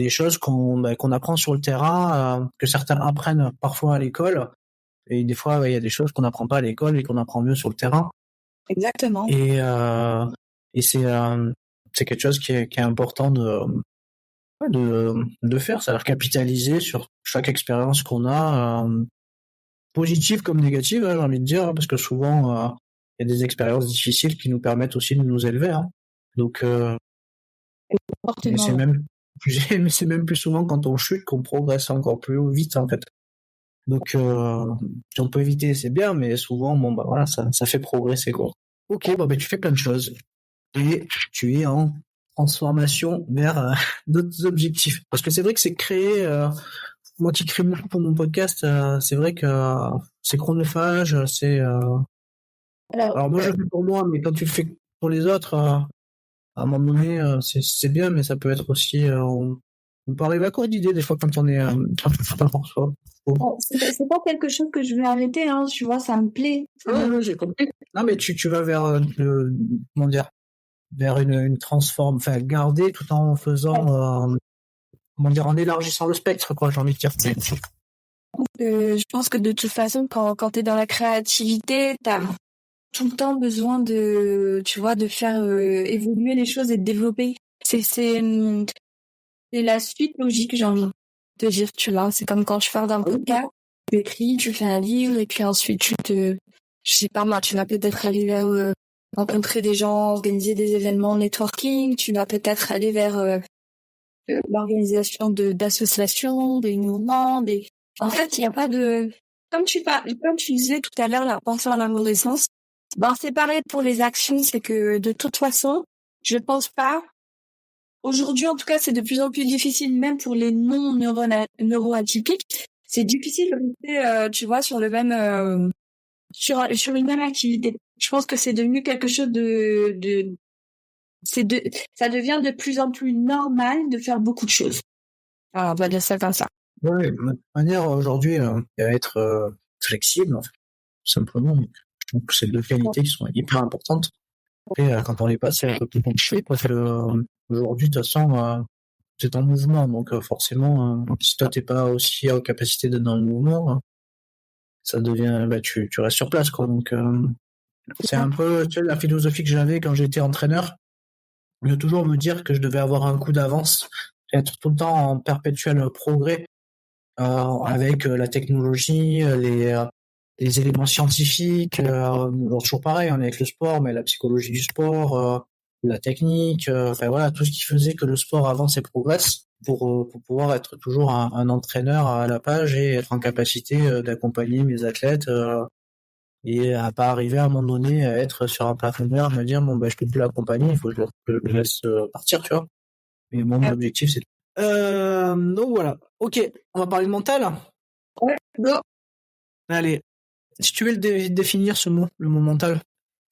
choses qu'on apprend sur le terrain, que certains apprennent parfois à l'école, et des fois il y a des choses qu'on n'apprend pas à l'école et qu'on apprend mieux sur le terrain. Exactement. Et c'est quelque chose qui est important de faire, c'est-à-dire capitaliser sur chaque expérience qu'on a, positive comme négative, hein, j'ai envie de dire, parce que souvent il y a des expériences difficiles qui nous permettent aussi de nous élever, hein. Donc mais c'est même plus souvent quand on chute qu'on progresse encore plus vite, en fait. Donc si on peut éviter, c'est bien, mais souvent ça fait progresser, quoi. Ok, tu fais plein de choses et tu es en transformation vers d'autres objectifs, parce que c'est vrai que c'est créé, moi qui crée beaucoup pour mon podcast, c'est vrai que c'est chronophage, alors moi je le fais pour moi, mais quand tu le fais pour les autres, à un moment donné, c'est bien, mais ça peut être aussi, on peut arriver à court d'idées des fois quand on est pas pour soi. Bon, c'est pas quelque chose que je vais arrêter, hein, tu vois, ça me plaît. Ouais, j'ai compris. Non, mais tu vas vers comment dire, vers une transforme, enfin garder tout en faisant, comment dire, en élargissant le spectre, quoi, j'ai envie de dire. je pense que de toute façon, quand t'es dans la créativité, t'as tout le temps besoin tu vois, de faire évoluer les choses et de développer. C'est la suite logique, j'ai envie de dire, tu vois. C'est comme quand tu fais d'un podcast, tu écris, tu fais un livre, et puis ensuite je sais pas moi, tu vas peut-être aller vers rencontrer des gens, organiser des événements networking, tu vas peut-être aller vers l'organisation d'associations, des mouvements, en fait, il n'y a pas de, comme tu disais tout à l'heure, la pensée en arborescence, c'est pareil pour les actions, c'est que de toute façon, je pense pas, aujourd'hui en tout cas, c'est de plus en plus difficile, même pour les non neuroatypiques, c'est difficile de rester, tu vois, sur le même, sur une même activité. Je pense que c'est devenu quelque chose ça devient de plus en plus normal de faire beaucoup de choses. Alors, on va dire ça comme ça. Oui, de toute manière, aujourd'hui, il va être flexible, en fait, tout simplement. Je trouve que c'est deux qualités qui sont hyper importantes. Et quand on les passe, c'est un peu plus compliqué, parce que aujourd'hui, de toute façon, c'est en mouvement, donc forcément, si toi, t'es pas aussi en capacité d'être dans le mouvement, ça devient, tu restes sur place, quoi. Donc, c'est un peu, tu sais, la philosophie que j'avais quand j'étais entraîneur, de toujours me dire que je devais avoir un coup d'avance, être tout le temps en perpétuel progrès, avec la technologie, les éléments scientifiques, toujours pareil, on est avec le sport, mais la psychologie du sport, la technique, enfin voilà, tout ce qui faisait que le sport avance et progresse pour pouvoir être toujours un entraîneur à la page et être en capacité d'accompagner mes athlètes et à pas arriver à un moment donné à être sur un plafond me dire bon je peux plus l'accompagner, il faut que je le laisse partir, tu vois. Mais mon objectif c'est donc voilà. Ok, on va parler de mental. Ouais, go. Allez, si tu veux définir ce mot, le mot mental,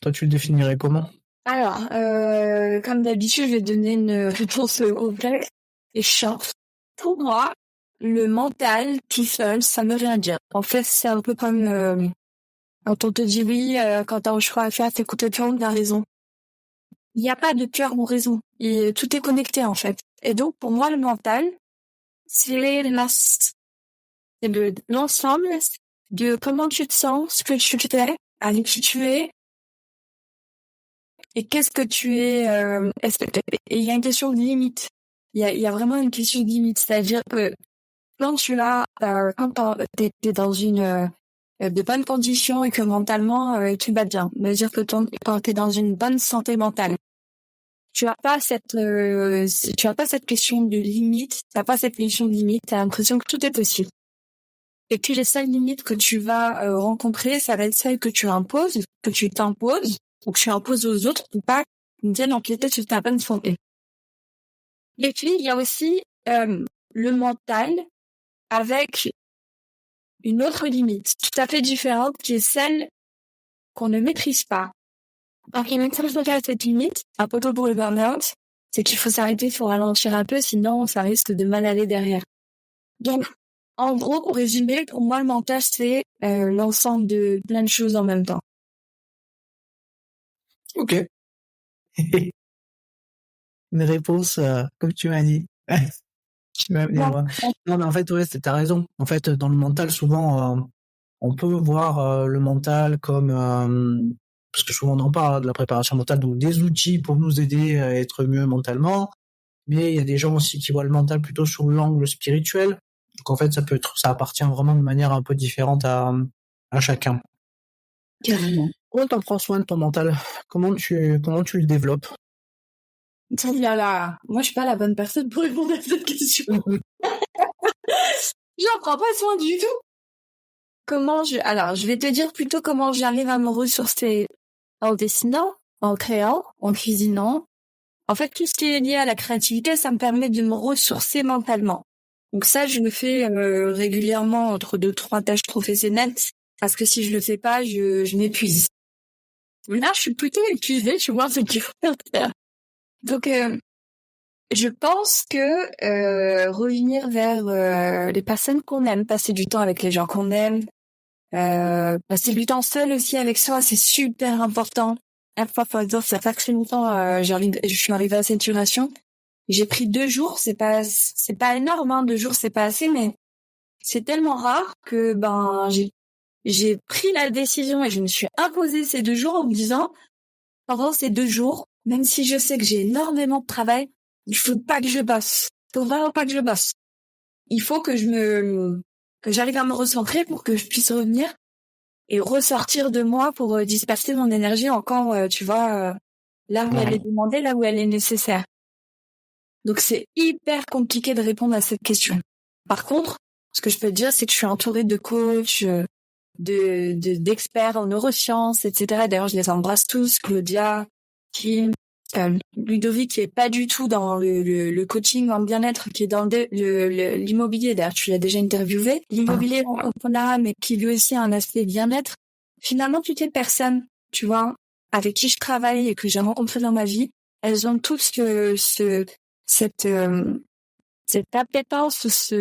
toi tu le définirais comment? Alors, comme d'habitude, je vais donner une réponse complète et chiante. Pour moi, le mental tout seul, ça ne veut rien dire. En fait, c'est un peu comme quand on te dit oui, quand t'as un choix à faire, c'est que t'as raison. Il n'y a pas de cœur ou raison. Et tout est connecté, en fait. Et donc, pour moi, le mental, c'est l'ensemble de comment tu te sens, ce que tu fais, avec qui tu es, et qu'est-ce que tu es. Et il y a une question de limite. Il y a vraiment une question de limite. C'est-à-dire que quand quand t'es dans une de bonnes conditions et que mentalement tu vas bien, c'est-à-dire que quand t'es dans une bonne santé mentale, tu as pas cette question de limite, t'as pas cette question de limite, t'as l'impression que tout est possible. Et puis les seules limites que tu vas rencontrer, ça va être celles que tu imposes, que tu t'imposes, ou que tu imposes aux autres pour pas qu'ils viennent empiéter sur ta bonne santé. Et puis il y a aussi le mental avec une autre limite, tout à fait différente, qui est celle qu'on ne maîtrise pas. Donc, il y a cette limite, un peu tôt pour le burn-out, c'est qu'il faut s'arrêter, il faut ralentir un peu, sinon ça risque de mal aller derrière. Donc, en gros, pour résumer, pour moi, le mental, c'est l'ensemble de plein de choses en même temps. Ok. Une réponse, comme tu m'as dit. Tu m'as amené loin. Non, mais en fait, ouais, t'as raison. En fait, dans le mental, souvent, on peut voir le mental comme parce que souvent on en parle de la préparation mentale, donc des outils pour nous aider à être mieux mentalement. Mais il y a des gens aussi qui voient le mental plutôt sous l'angle spirituel. Donc en fait, ça appartient vraiment de manière un peu différente à chacun. Carrément. Comment t'en prends soin de ton mental? Comment tu le développes? Moi, je suis pas la bonne personne pour répondre à cette question. J'en prends pas soin du tout. Alors, je vais te dire plutôt comment j'arrive à me ressourcer en dessinant, en créant, en cuisinant. En fait, tout ce qui est lié à la créativité, ça me permet de me ressourcer mentalement. Donc ça, je le fais régulièrement entre 2-3 tâches professionnelles, parce que si je le fais pas, je m'épuise. Là, je suis plutôt épuisée, tu vois, ce qu'il faut faire. Donc, je pense que revenir vers les personnes qu'on aime, passer du temps avec les gens qu'on aime, passer du temps seul aussi avec soi, c'est super important. Par exemple, ça fait très longtemps, je suis arrivée à cette saturation. J'ai pris 2 jours, c'est pas énorme, hein, 2 jours c'est pas assez, mais c'est tellement rare que j'ai pris la décision et je me suis imposé ces 2 jours en me disant, pendant ces 2 jours, même si je sais que j'ai énormément de travail, il faut pas que je bosse. Il faut vraiment pas que je bosse. Il faut que j'arrive à me recentrer pour que je puisse revenir et ressortir de moi pour disperser mon énergie encore, tu vois, là où elle est demandée, là où elle est nécessaire. Donc c'est hyper compliqué de répondre à cette question. Par contre, ce que je peux te dire, c'est que je suis entourée de coachs, d'experts en neurosciences, etc. D'ailleurs, je les embrasse tous, Claudia, Kim, Ludovic, qui est pas du tout dans le coaching en bien-être, qui est dans l'immobilier. D'ailleurs, tu l'as déjà interviewé. L'immobilier entrepreneuriat, mais qui lui aussi a un aspect bien-être. Finalement, toutes les personnes, tu vois, avec qui je travaille et que j'ai rencontrées dans ma vie, elles ont toutes cette appétence,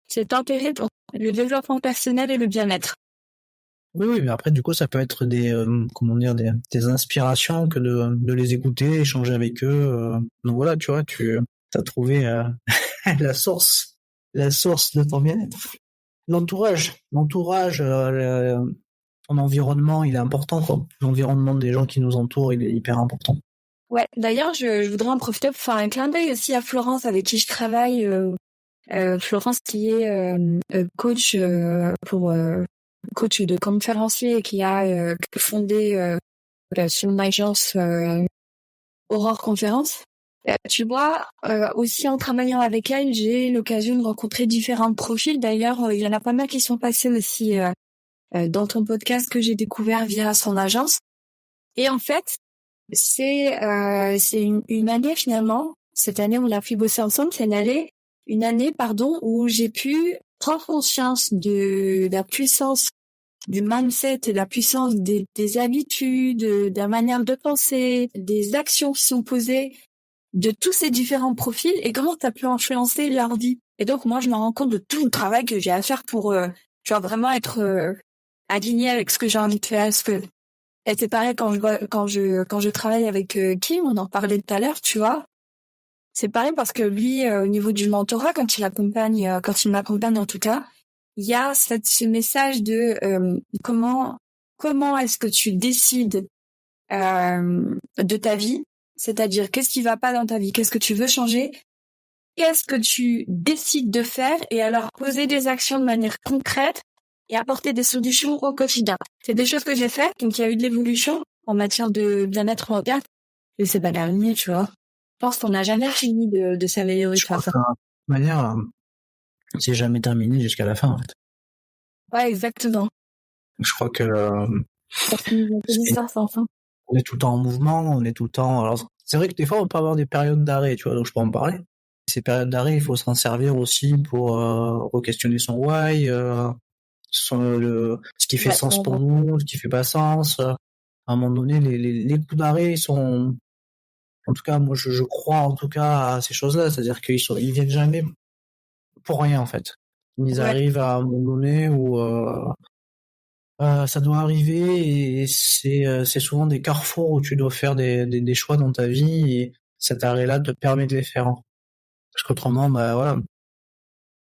cet intérêt pour le développement personnel et le bien-être. Oui, mais après, du coup, ça peut être des inspirations que de les écouter, échanger avec eux. Donc voilà, tu vois, tu as trouvé la source de ton bien-être. L'entourage, ton environnement, il est important, quoi. L'environnement des gens qui nous entourent, il est hyper important. Ouais, d'ailleurs, je voudrais en profiter pour faire un clin d'œil aussi à Florence, avec qui je travaille. Florence, qui est coach coach de conférencier et qui a fondé son agence Aurore Conférence. Tu vois, aussi en travaillant avec elle, j'ai l'occasion de rencontrer différents profils. D'ailleurs, il y en a pas mal qui sont passés aussi dans ton podcast que j'ai découvert via son agence. Et en fait, c'est une année finalement. Cette année, on a pu bosser ensemble. C'est une année, où j'ai pu prendre conscience de la puissance du mindset et la puissance des habitudes, de la manière de penser, des actions qui sont posées, de tous ces différents profils et comment ça peut influencer leur vie. Et donc, moi, je me rends compte de tout le travail que j'ai à faire pour, tu vois, vraiment être aligné avec ce que j'ai envie de faire. Et c'est pareil quand je travaille avec Kim, on en parlait tout à l'heure, tu vois. C'est pareil parce que lui, au niveau du mentorat, quand il m'accompagne en tout cas, il y a ce message de comment est-ce que tu décides de ta vie, c'est-à-dire qu'est-ce qui va pas dans ta vie, qu'est-ce que tu veux changer, qu'est-ce que tu décides de faire, et alors poser des actions de manière concrète et apporter des solutions au quotidien. C'est des choses que j'ai faites, donc il y a eu de l'évolution en matière de bien-être mental, et c'est pas terminé, tu vois. Je pense qu'on n'a jamais fini de s'améliorer. Je crois que, de toute manière, c'est jamais terminé jusqu'à la fin, en fait. Ouais, exactement. Je crois que Enfin. on est tout le temps en mouvement, on est tout le temps. Alors, c'est vrai que des fois, on peut avoir des périodes d'arrêt, tu vois, donc je peux en parler. Ces périodes d'arrêt, il faut s'en servir aussi pour re-questionner son why, ce qui fait sens pour nous, ce qui fait pas sens. À un moment donné, les coups d'arrêt sont, en tout cas, moi, je crois en tout cas à ces choses-là, c'est-à-dire ils viennent jamais pour rien, en fait. Ils arrivent à un moment donné où ça doit arriver, et c'est souvent des carrefours où tu dois faire des choix dans ta vie, et cet arrêt-là te permet de les faire. Parce qu'autrement, bah voilà,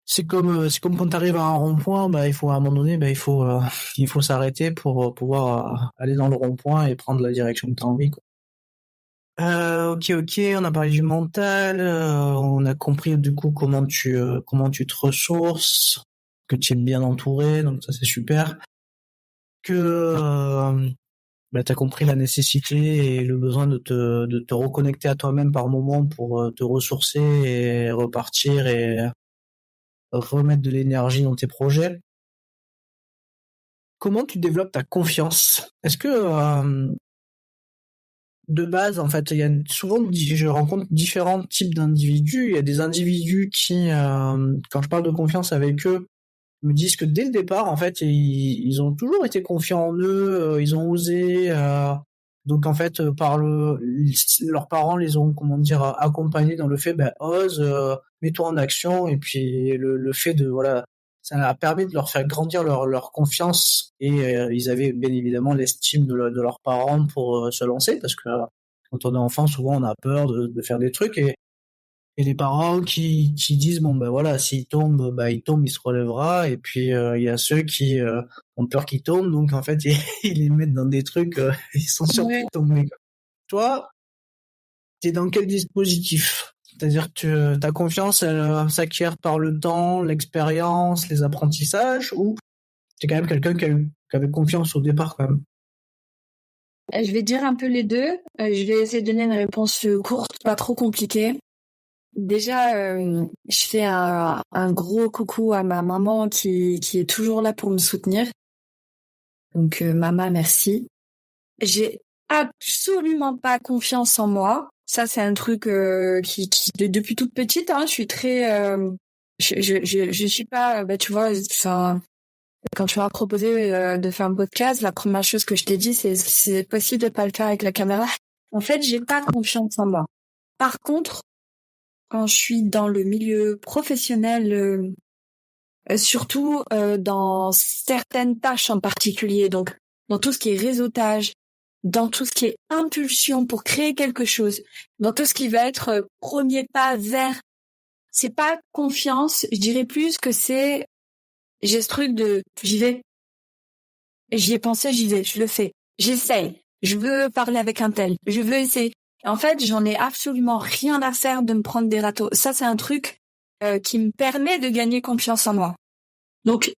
c'est comme quand tu arrives à un rond-point, bah il faut à un moment donné, bah il faut s'arrêter pour pouvoir aller dans le rond-point et prendre la direction que tu as envie, quoi. Ok, on a parlé du mental, on a compris du coup comment tu te ressources, que tu es bien entouré, donc ça c'est super. Que t'as compris la nécessité et le besoin de te reconnecter à toi-même par moment pour te ressourcer et repartir et remettre de l'énergie dans tes projets. Comment tu développes ta confiance? Est-ce que de base, en fait, je rencontre différents types d'individus. Il y a des individus qui, quand je parle de confiance avec eux, me disent que dès le départ, en fait, ils ont toujours été confiants en eux, ils ont osé. Donc en fait, leurs parents les ont, accompagnés dans le fait, ose, mets-toi en action. Et puis le fait de, voilà, ça a permis de leur faire grandir leur confiance, et ils avaient bien évidemment l'estime de leurs parents pour se lancer, parce que quand on est enfant, souvent on a peur de faire des trucs, et et les parents qui disent bon ben voilà, s'il tombe, il se relèvera, et puis il y a ceux qui ont peur qu'il tombe, donc en fait ils les mettent dans des trucs, ils sont sûrs de tomber. Toi, t'es dans quel dispositif? C'est-à-dire que ta confiance elle s'acquiert par le temps, l'expérience, les apprentissages, ou t'es quand même quelqu'un qui avait confiance au départ quand même? Je vais dire un peu les deux. Je vais essayer de donner une réponse courte, pas trop compliquée. Déjà, je fais un gros coucou à ma maman qui est toujours là pour me soutenir. Donc, maman, merci. J'ai absolument pas confiance en moi. Ça, c'est un truc qui depuis toute petite, hein, je suis très... je suis pas... tu vois, enfin... Quand tu m'as proposé de faire un podcast, la première chose que je t'ai dit, c'est possible de pas le faire avec la caméra. En fait, j'ai pas confiance en moi. Par contre, quand je suis dans le milieu professionnel, surtout dans certaines tâches en particulier, donc dans tout ce qui est réseautage, dans tout ce qui est impulsion pour créer quelque chose, dans tout ce qui va être premier pas vers, c'est pas confiance, je dirais plus que j'ai ce truc de j'y vais. J'y ai pensé, j'y vais, je le fais. J'essaye. Je veux parler avec un tel. Je veux essayer. En fait, j'en ai absolument rien à faire de me prendre des râteaux. Ça, c'est un truc qui me permet de gagner confiance en moi. Donc,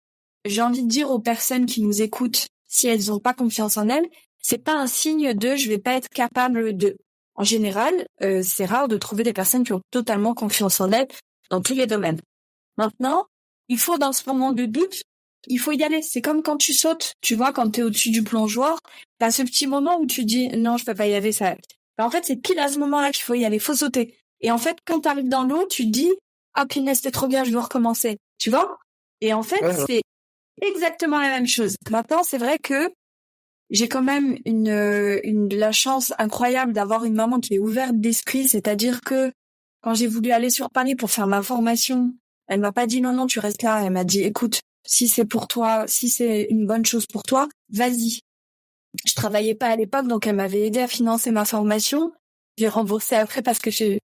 j'ai envie de dire aux personnes qui nous écoutent, si elles n'ont pas confiance en elles, c'est pas un signe de je vais pas être capable de. En général, c'est rare de trouver des personnes qui ont totalement confiance en elles dans tous les domaines. Maintenant, il faut dans ce moment de doute, il faut y aller. C'est comme quand tu sautes, tu vois, quand t'es au-dessus du plongeoir, t'as ce petit moment où tu dis non, je peux pas y aller, ça. En fait, c'est pile à ce moment-là qu'il faut y aller, faut sauter. Et en fait, quand t'arrives dans l'eau, tu te dis ah punaise, c'était trop bien, je veux recommencer, tu vois. Et en fait, c'est exactement la même chose. Maintenant, c'est vrai que j'ai quand même la chance incroyable d'avoir une maman qui est ouverte d'esprit, c'est-à-dire que quand j'ai voulu aller sur Paris pour faire ma formation, elle m'a pas dit non, tu restes là. Elle m'a dit, écoute, si c'est pour toi, si c'est une bonne chose pour toi, vas-y. Je travaillais pas à l'époque, donc elle m'avait aidé à financer ma formation. J'ai remboursé après parce que chez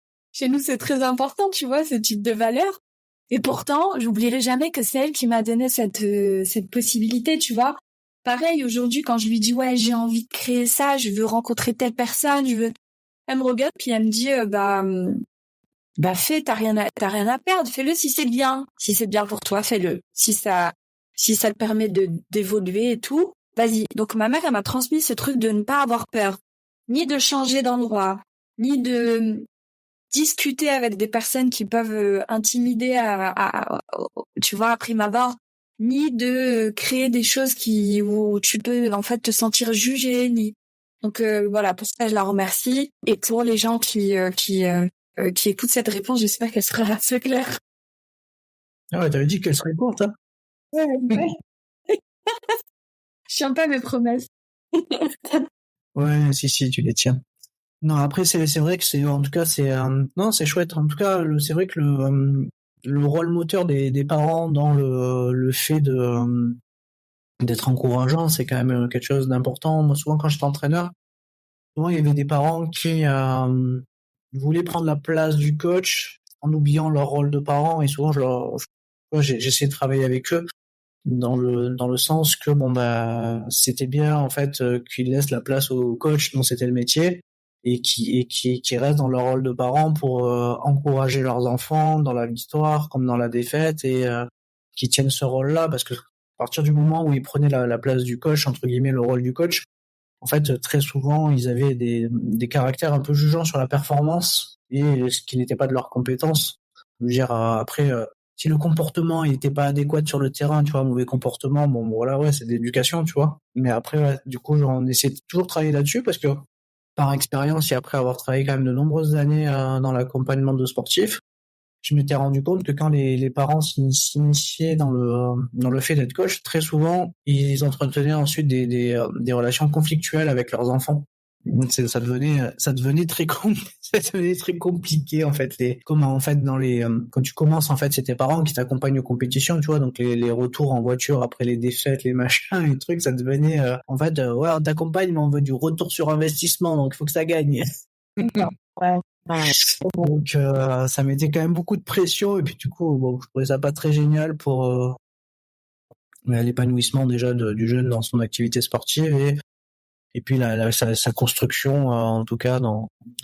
nous, c'est très important, tu vois, ce type de valeur. Et pourtant, j'oublierai jamais que c'est elle qui m'a donné cette possibilité, tu vois. Pareil, aujourd'hui, quand je lui dis, ouais, j'ai envie de créer ça, je veux rencontrer telle personne, elle me regarde, puis elle me dit, fais, t'as rien à perdre, fais-le si c'est bien. Si c'est bien pour toi, fais-le. Si ça te permet d'évoluer et tout, vas-y. Donc ma mère, elle m'a transmis ce truc de ne pas avoir peur, ni de changer d'endroit, ni de discuter avec des personnes qui peuvent intimider tu vois, à prime abord, ni de créer des choses où tu peux en fait te sentir jugé, ni. Donc voilà, pour ça je la remercie. Et pour les gens qui écoutent cette réponse, j'espère qu'elle sera assez claire. Ah ouais, t'avais dit qu'elle serait courte, hein? Ouais. Je tiens pas mes promesses. Ouais, si, tu les tiens. Non, après c'est vrai que en tout cas non, c'est chouette. En tout cas, c'est vrai que le rôle moteur des parents dans le fait d'être encourageant, c'est quand même quelque chose d'important. Moi, souvent quand j'étais entraîneur, souvent il y avait des parents qui voulaient prendre la place du coach en oubliant leur rôle de parent, et souvent j'essayais de travailler avec eux dans le sens que c'était bien en fait qu'ils laissent la place au coach dont c'était le métier, et qui restent dans leur rôle de parents pour encourager leurs enfants dans la victoire comme dans la défaite, et qui tiennent ce rôle-là, parce que à partir du moment où ils prenaient la place du coach, entre guillemets le rôle du coach, en fait très souvent ils avaient des caractères un peu jugeants sur la performance, et ce qui n'était pas de leur compétence. Je veux dire, après si le comportement il était pas adéquat sur le terrain, tu vois, mauvais comportement, bon voilà, ouais, c'est de l'éducation, tu vois. Mais après, ouais, du coup, on essaie de toujours travailler là-dessus, parce que par expérience, et après avoir travaillé quand même de nombreuses années dans l'accompagnement de sportifs, je m'étais rendu compte que quand les parents s'initiaient dans le fait d'être coach, très souvent, ils entretenaient ensuite des relations conflictuelles avec leurs enfants. Donc ça devenait très compliqué en fait. Comment en fait quand tu commences en fait, c'est tes parents qui t'accompagnent aux compétitions, tu vois, donc les retours en voiture après les défaites, les machins, les trucs, ça devenait en fait ouais, on t'accompagne mais on veut du retour sur investissement, donc il faut que ça gagne. Ouais. Ouais. Donc ça mettait quand même beaucoup de pression et puis du coup bon, je trouvais ça pas très génial pour l'épanouissement déjà du jeune dans son activité sportive et puis sa construction en tout cas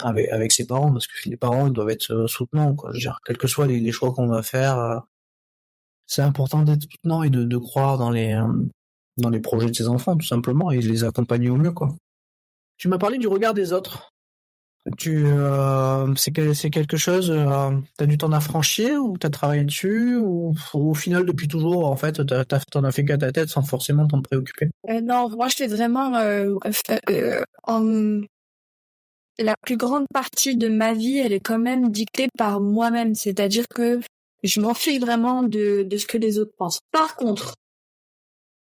avec ses parents parce que les parents ils doivent être soutenants quoi. Je veux dire, quels que soient les choix qu'on va faire, c'est important d'être soutenant et de croire dans les projets de ses enfants tout simplement et de les accompagner au mieux quoi. Tu m'as parlé du regard des autres. C'est quelque chose, t'as dû t'en affranchir ou t'as travaillé dessus ou au final depuis toujours en fait t'en as fait qu'à ta tête sans forcément t'en préoccuper. Non, moi je fais vraiment la plus grande partie de ma vie, elle est quand même dictée par moi-même, c'est-à-dire que je m'en fiche vraiment de ce que les autres pensent. Par contre,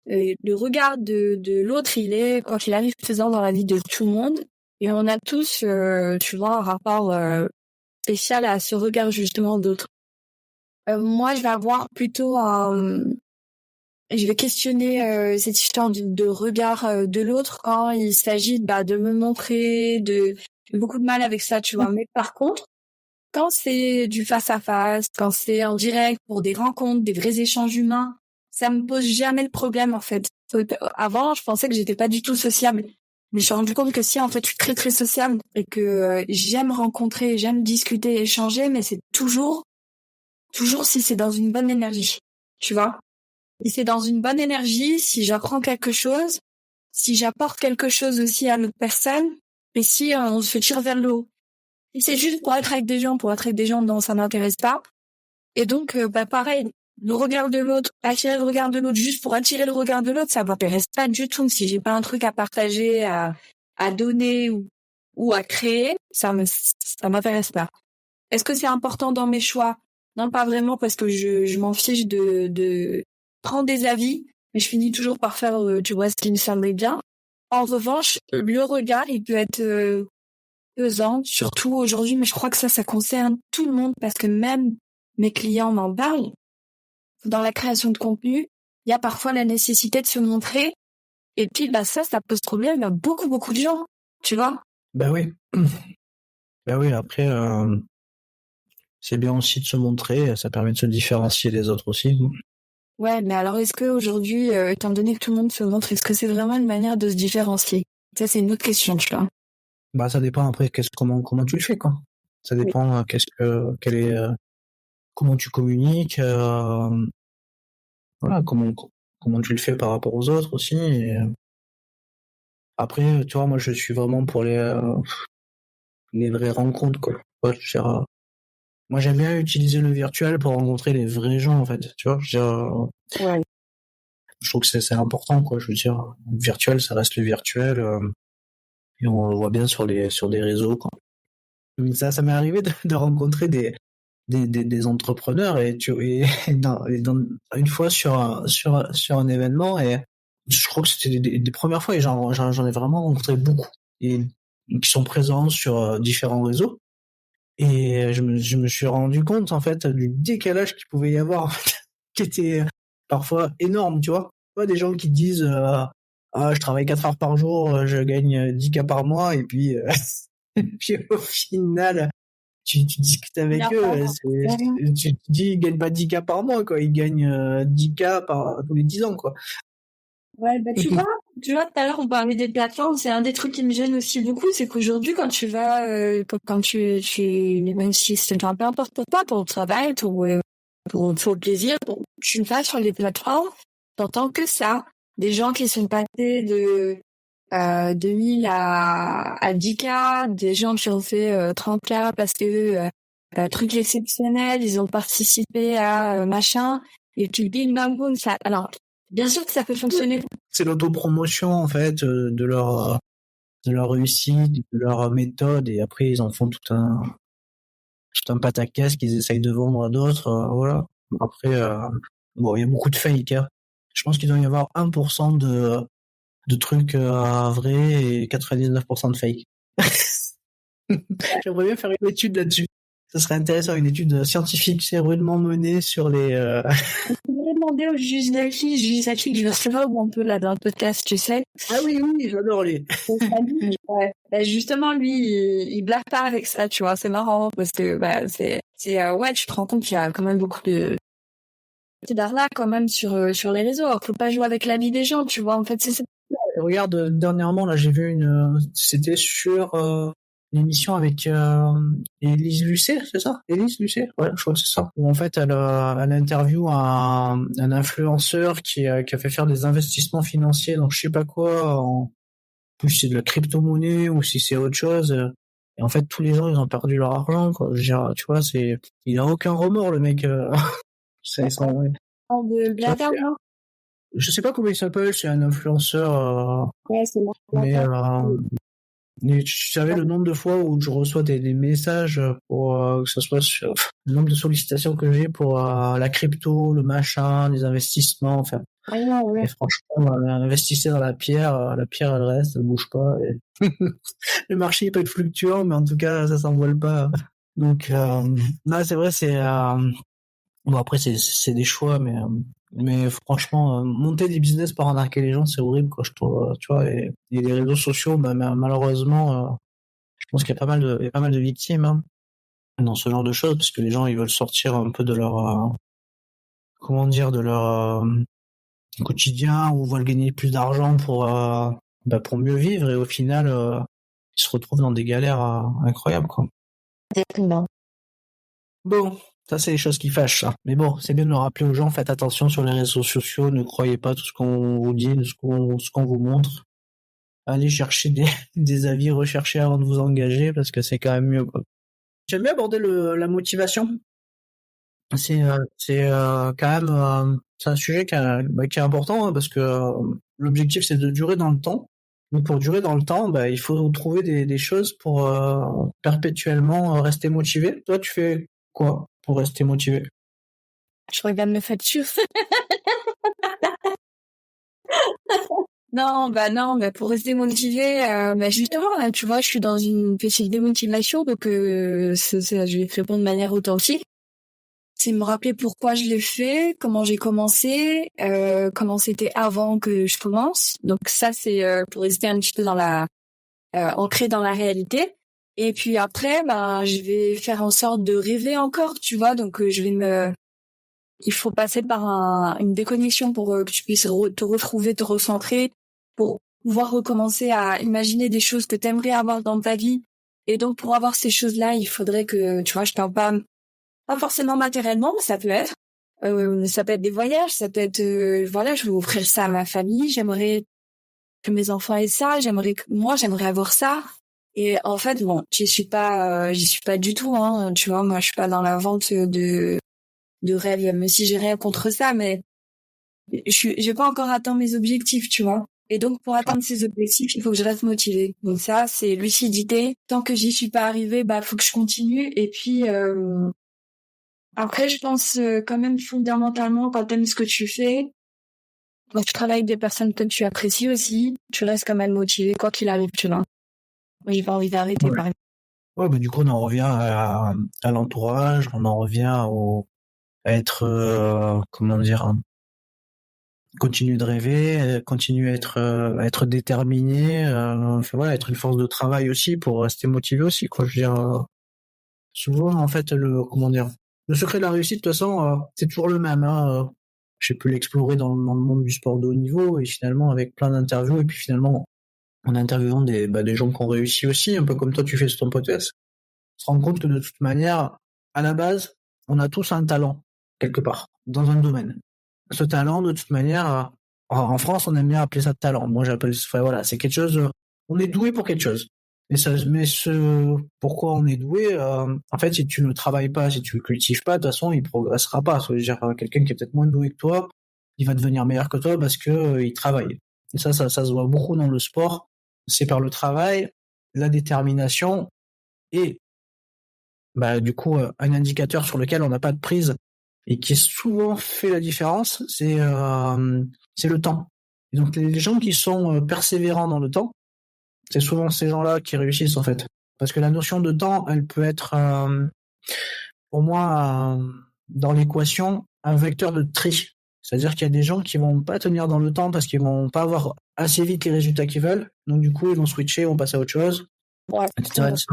le regard de l'autre, il est, quand il arrive présent dans la vie de tout le monde, et on a tous, tu vois, un rapport spécial à ce regard justement d'autre. Moi, je vais avoir plutôt je vais questionner cette histoire de regard de l'autre quand il s'agit de me montrer, j'ai beaucoup de mal avec ça, tu vois. Mais par contre, quand c'est du face à face, quand c'est en direct pour des rencontres, des vrais échanges humains, ça me pose jamais le problème en fait. Avant, je pensais que j'étais pas du tout sociable. Mais je me suis rendu compte que si, en fait, je suis très très sociable et que j'aime rencontrer, j'aime discuter, échanger, mais c'est toujours si c'est dans une bonne énergie, tu vois. Si c'est dans une bonne énergie, si j'apprends quelque chose, si j'apporte quelque chose aussi à l'autre personne, et si on se tire vers le haut. Si c'est juste pour être avec des gens, non, ça m'intéresse pas. Et donc, pareil, le regard de l'autre, attirer le regard de l'autre juste pour attirer le regard de l'autre, ça m'intéresse pas du tout. Si j'ai pas un truc à partager, à donner ou à créer, ça m'intéresse pas. Est-ce que c'est important dans mes choix? Non, pas vraiment, parce que je m'en fiche de prendre des avis, mais je finis toujours par faire, tu vois, ce qui me semblait bien. En revanche, le regard, il peut être pesant, surtout aujourd'hui, mais je crois que ça concerne tout le monde, parce que même mes clients m'en parlent. Dans la création de contenu, il y a parfois la nécessité de se montrer, et puis ça pose problème à beaucoup, beaucoup de gens, tu vois. Ben oui. Ben oui, après, c'est bien aussi de se montrer, ça permet de se différencier des autres aussi. Ouais, mais alors est-ce que aujourd'hui, étant donné que tout le monde se montre, est-ce que c'est vraiment une manière de se différencier? Ça, c'est une autre question, tu vois. Bah, ça dépend après comment tu le fais, quoi. Ça dépend comment tu communiques, voilà, comment tu le fais par rapport aux autres aussi. Et, après, tu vois, moi, je suis vraiment pour les vraies rencontres, quoi. Ouais, moi, j'aime bien utiliser le virtuel pour rencontrer les vrais gens, en fait. Tu vois, Ouais. je trouve que c'est important, quoi. Je veux dire, le virtuel, ça reste le virtuel, et on le voit bien sur des réseaux, quoi. Mais ça m'est arrivé de rencontrer des entrepreneurs et une fois sur un événement et je crois que c'était des premières fois et j'en ai vraiment rencontré beaucoup et qui sont présents sur différents réseaux et je me suis rendu compte en fait du décalage qu'il pouvait y avoir en fait, qui était parfois énorme, tu vois. Pas des gens qui disent je travaille 4 heures par jour, je gagne 10K par mois et puis puis au final tu discutes avec eux, tu te dis ils gagnent pas 10K par mois quoi, ils gagnent 10K tous les 10 ans quoi. Ouais, tu vois, tout à l'heure on parlait des plateformes, c'est un des trucs qui me gêne aussi beaucoup, c'est qu'aujourd'hui quand tu vas, quand tu même si c'est peu importe pour toi, pour le travail, pour le plaisir, tu vas sur les plateformes, t'entends que ça, des gens qui sont passés de 1000 à 10K, des gens qui ont fait 30K parce que truc exceptionnel, ils ont participé à machin, et puis bim bam boum, ça. Alors, bien sûr que ça peut fonctionner. C'est l'autopromotion en fait de leur réussite, de leur méthode, et après ils en font tout un pataquès qu'ils essayent de vendre à d'autres, voilà. Après, bon, il y a beaucoup de fake, hein. Je pense qu'il doit y avoir 1% de trucs vrais et 99% de fake. J'aimerais bien faire une étude là-dessus. Ça serait intéressant, une étude scientifique, c'est rudement menée sur les... demandé au juge Zaki, je sais pas où on peut là dans le podcast, tu sais. Ah oui, j'adore lui. Ouais. Bah, justement, lui, il blague pas avec ça, tu vois, c'est marrant parce que ouais, tu te rends compte qu'il y a quand même beaucoup de d'arnaques quand même sur les réseaux. Alors, faut pas jouer avec la vie des gens, tu vois. En fait, c'est ça. Regarde, dernièrement, là, j'ai vu c'était sur l'émission avec Élise Lucet, c'est ça? Élise Lucet? Ouais, je crois que c'est ça. Où en fait, elle interview un influenceur qui a fait faire des investissements financiers dans je sais pas quoi, plus si c'est de la crypto-monnaie ou si c'est autre chose. Et en fait, tous les gens, ils ont perdu leur argent, quoi. Je veux dire, tu vois, il a aucun remords, le mec. Ouais. De blagueur, non? Je sais pas comment il s'appelle, c'est un influenceur, Ouais, c'est moi. mais tu savais le nombre de fois où je reçois des messages pour que ce soit sur le nombre de sollicitations que j'ai pour la crypto, le machin, les investissements, enfin. Ouais. Et franchement, investissez dans la pierre elle reste, elle bouge pas. Et le marché il peut être fluctuant, mais en tout cas ça s'envole pas. Donc non, c'est vrai, bon après c'est des choix, mais franchement monter des business pour arnaquer les gens c'est horrible quoi, je trouve, tu vois. Et les réseaux sociaux, bah, malheureusement, je pense qu'il y a pas mal de victimes hein, dans ce genre de choses, parce que les gens ils veulent sortir un peu de leur comment dire, de leur quotidien, ou veulent gagner plus d'argent pour mieux vivre, et au final ils se retrouvent dans des galères incroyables quoi. Bon, ça c'est les choses qui fâchent ça. Mais bon, c'est bien de le rappeler aux gens, faites attention sur les réseaux sociaux, ne croyez pas tout ce qu'on vous dit, ce qu'on vous montre. Allez chercher des avis recherchés avant de vous engager, parce que c'est quand même mieux quoi. J'aime bien aborder la motivation. C'est quand même c'est un sujet qui est important hein, parce que l'objectif c'est de durer dans le temps. Donc pour durer dans le temps, bah, il faut trouver des choses pour perpétuellement rester motivé. Toi, tu fais quoi pour rester motivé? Je regarde mes factures. Non, pour rester motivée, justement, là, tu vois, je suis dans une petite démotivation, donc je vais te répondre de manière authentique. C'est me rappeler pourquoi je l'ai fait, comment j'ai commencé, comment c'était avant que je commence. Donc ça, c'est pour rester un petit peu ancré dans la réalité. Et puis après, je vais faire en sorte de rêver encore, tu vois. Donc il faut passer par une déconnexion pour que tu puisses te retrouver, te recentrer, pour pouvoir recommencer à imaginer des choses que tu aimerais avoir dans ta vie. Et donc pour avoir ces choses-là, il faudrait que, tu vois, je t'en parle. Pas forcément matériellement, mais ça peut être des voyages, ça peut être, voilà, je veux offrir ça à ma famille, j'aimerais que mes enfants aient ça, j'aimerais avoir ça. Et en fait, bon, j'y suis pas du tout, hein, tu vois, moi, je suis pas dans la vente de rêves, même si j'ai rien contre ça, mais j'ai pas encore atteint mes objectifs, tu vois. Et donc, pour atteindre ces objectifs, il faut que je reste motivée. Donc ça, c'est lucidité. Tant que j'y suis pas arrivée, faut que je continue. Et puis, après, je pense quand même fondamentalement, quand t'aimes ce que tu fais, quand tu travailles avec des personnes que tu apprécies aussi, tu restes quand même motivé, quoi qu'il arrive, tu vois. Moi, j'ai pas envie d'arrêter, par exemple. Ouais, du coup, on en revient à l'entourage, on en revient à être, comment dire, continuer de rêver, continuer à être déterminé, enfin, voilà, être une force de travail aussi pour rester motivé aussi, quoi. Je veux dire, souvent, en fait, le secret de la réussite, de toute façon, c'est toujours le même, hein. J'ai pu l'explorer dans le monde du sport de haut niveau, et finalement, avec plein d'interviews, et puis finalement, en interviewant des gens qui ont réussi aussi, un peu comme toi, tu fais sur ton podcast, on se rend compte que de toute manière, à la base, on a tous un talent, quelque part, dans un domaine. Ce talent, de toute manière, en France, on aime bien appeler ça talent. Moi, voilà, c'est quelque chose, on est doué pour quelque chose. Pourquoi on est doué, en fait, si tu ne travailles pas, si tu le cultives pas, de toute façon, il progressera pas. Ça veut dire, quelqu'un qui est peut-être moins doué que toi, il va devenir meilleur que toi parce que il travaille. Et ça se voit beaucoup dans le sport. C'est par le travail, la détermination et, du coup, un indicateur sur lequel on n'a pas de prise et qui souvent fait la différence, c'est le temps. Et donc les gens qui sont persévérants dans le temps, c'est souvent ces gens-là qui réussissent en fait. Parce que la notion de temps, elle peut être, pour moi, dans l'équation, un vecteur de tri. C'est-à-dire qu'il y a des gens qui vont pas tenir dans le temps parce qu'ils vont pas avoir assez vite les résultats qu'ils veulent. Donc du coup, ils vont switcher, ils vont passer à autre chose, Ouais. etc., etc.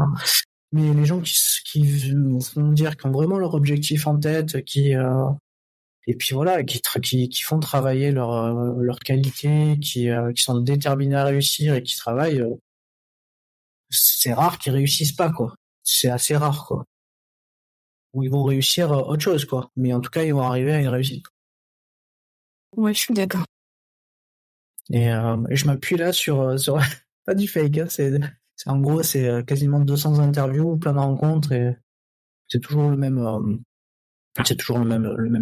Mais les gens qui vont dire qui ont vraiment leur objectif en tête, et puis voilà, qui font travailler leur qualité, qui sont déterminés à réussir et qui travaillent, c'est rare qu'ils réussissent pas, quoi. C'est assez rare, quoi. Ou ils vont réussir autre chose, quoi. Mais en tout cas, ils vont arriver à une réussite. Ouais, je suis d'accord. Et je m'appuie là sur pas du fake, hein, c'est en gros c'est quasiment 200 interviews, plein de rencontres et c'est toujours le même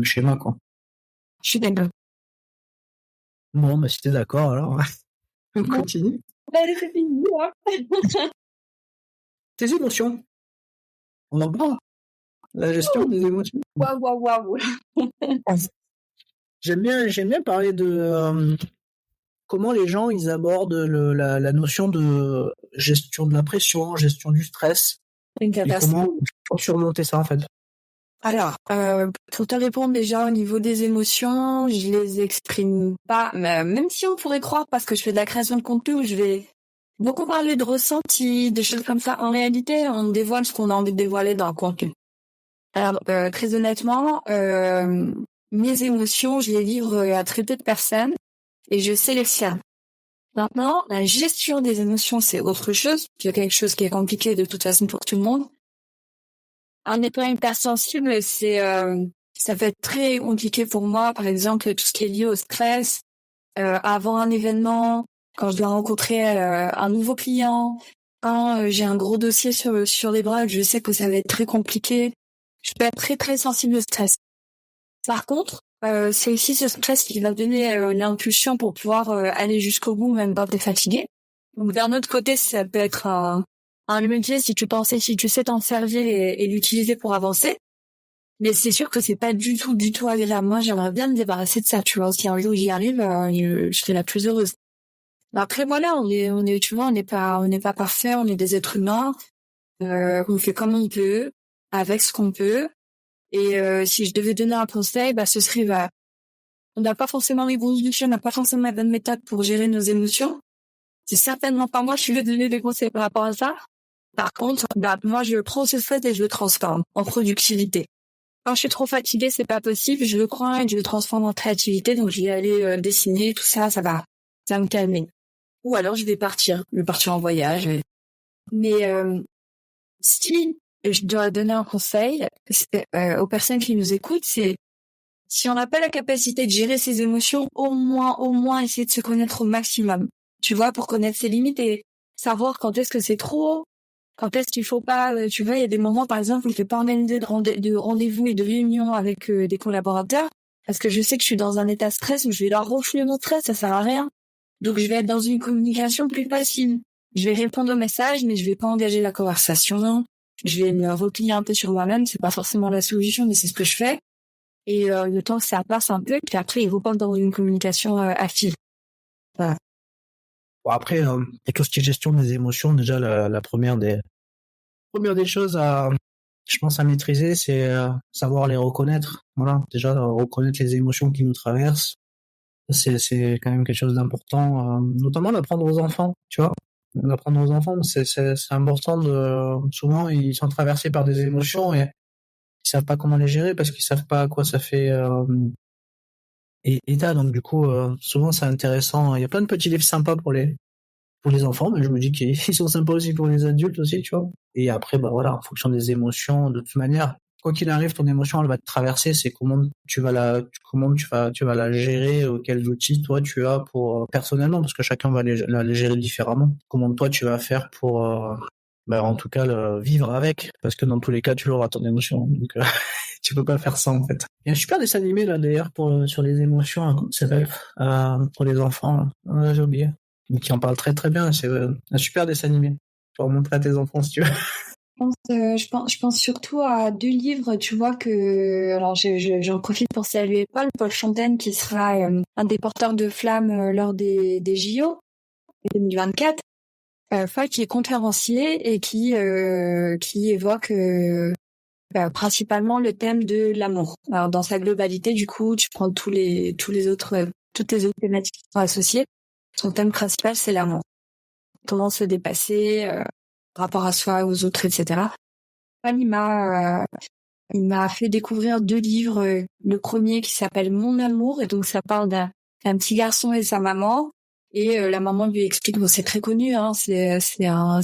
schéma, quoi. Je suis d'accord. Bon, bah si t'es d'accord, alors on Bon. continue. Allez, c'est fini, hein. Tes émotions. On en parle. La gestion des émotions. Waouh. J'aime bien parler de comment les gens ils abordent la notion de gestion de la pression, gestion du stress, Une et catastrophe. comment surmonter ça en fait. Alors, pour te répondre déjà au niveau des émotions, je les exprime pas, mais même si on pourrait croire parce que je fais de la création de contenu où je vais beaucoup parler de ressentis, des choses comme ça. En réalité, on dévoile ce qu'on a envie de dévoiler dans le contenu. Alors, très honnêtement, mes émotions, je les livre à très peu de personnes et je sélectionne. Maintenant, la gestion des émotions, c'est autre chose. C'est quelque chose qui est compliqué de toute façon pour tout le monde. En étant hypersensible, ça peut être très compliqué pour moi. Par exemple, tout ce qui est lié au stress, avant un événement, quand je dois rencontrer un nouveau client, quand j'ai un gros dossier sur les bras, je sais que ça va être très compliqué. Je peux être très très sensible au stress. Par contre, c'est aussi ce stress qui va donner l'impulsion pour pouvoir aller jusqu'au bout, même quand t'es fatigué. Donc d'un autre côté, ça peut être un levier si tu sais t'en servir et l'utiliser pour avancer. Mais c'est sûr que c'est pas du tout agréable. Moi, j'aimerais bien me débarrasser de ça, tu vois. Si un jour j'y arrive, je serai la plus heureuse. Après, voilà, tu vois, on n'est pas parfait, on est des êtres humains. On fait comme on peut, avec ce qu'on peut. Et si je devais donner un conseil, ce serait, on n'a pas forcément les bons outils, on n'a pas forcément la bonne méthode pour gérer nos émotions. C'est certainement pas moi qui vais donner des conseils par rapport à ça. Par contre, moi, je prends ce fait et je le transforme en productivité. Quand je suis trop fatiguée, c'est pas possible. Je le crois et je le transforme en créativité. Donc, je vais aller dessiner, tout ça, ça va me calmer. Ou alors, je vais partir en voyage. Mais si je dois donner un conseil aux personnes qui nous écoutent, c'est si on n'a pas la capacité de gérer ses émotions, au moins essayer de se connaître au maximum. Tu vois, pour connaître ses limites et savoir quand est-ce que c'est trop, quand est-ce qu'il faut pas. Tu vois, il y a des moments, par exemple, où je vais pas organiser de rendez-vous et de réunions avec des collaborateurs parce que je sais que je suis dans un état de stress où je vais leur refouler mon stress, ça sert à rien. Donc, je vais être dans une communication plus facile. Je vais répondre aux messages, mais je vais pas engager la conversation. Je vais me replier un peu sur moi-même. C'est pas forcément la solution, mais c'est ce que je fais. Et le temps que ça passe un peu, puis après, il reprend dans une communication active. Voilà. Bon, après, il y a tout ce qui est gestion des émotions. Déjà, la première des choses je pense, à maîtriser, c'est savoir les reconnaître. Voilà, déjà reconnaître les émotions qui nous traversent. C'est quand même quelque chose d'important, notamment d'apprendre aux enfants, tu vois. D'apprendre aux enfants, c'est important souvent, ils sont traversés par des émotions et ils savent pas comment les gérer parce qu'ils savent pas à quoi ça fait état. Donc du coup, souvent c'est intéressant. Il y a plein de petits livres sympas pour les enfants, mais je me dis qu'ils sont sympas aussi pour les adultes aussi, tu vois. Et après, voilà, en fonction des émotions, de toute manière, quoi qu'il arrive, ton émotion, elle va te traverser. C'est comment tu vas la gérer, quels outils toi tu as pour personnellement, parce que chacun va la gérer différemment. Comment toi tu vas faire pour, en tout cas, vivre avec, parce que dans tous les cas, tu auras ton émotion. Donc, tu peux pas faire ça en fait. Il y a un super dessin animé là d'ailleurs sur les émotions, hein, ça s'appelle pour les enfants. Là. J'ai oublié. Qui en parle très très bien. C'est un super dessin animé. Pour montrer à tes enfants si tu veux. Je pense surtout à 2 livres, tu vois que alors j'en profite pour saluer Paul Fontaine qui sera un des porteurs de flammes lors des JO 2024. Paul qui est conférencier et qui évoque principalement le thème de l'amour. Alors dans sa globalité, du coup, tu prends toutes les autres thématiques qui sont associées. Son thème principal, c'est l'amour. Comment se dépasser, rapport à soi, aux autres, etc. Il m'a fait découvrir 2 livres. Le premier qui s'appelle Mon amour, et donc ça parle d'un petit garçon et sa maman. Et la maman lui explique, bon, c'est très connu, hein, c'est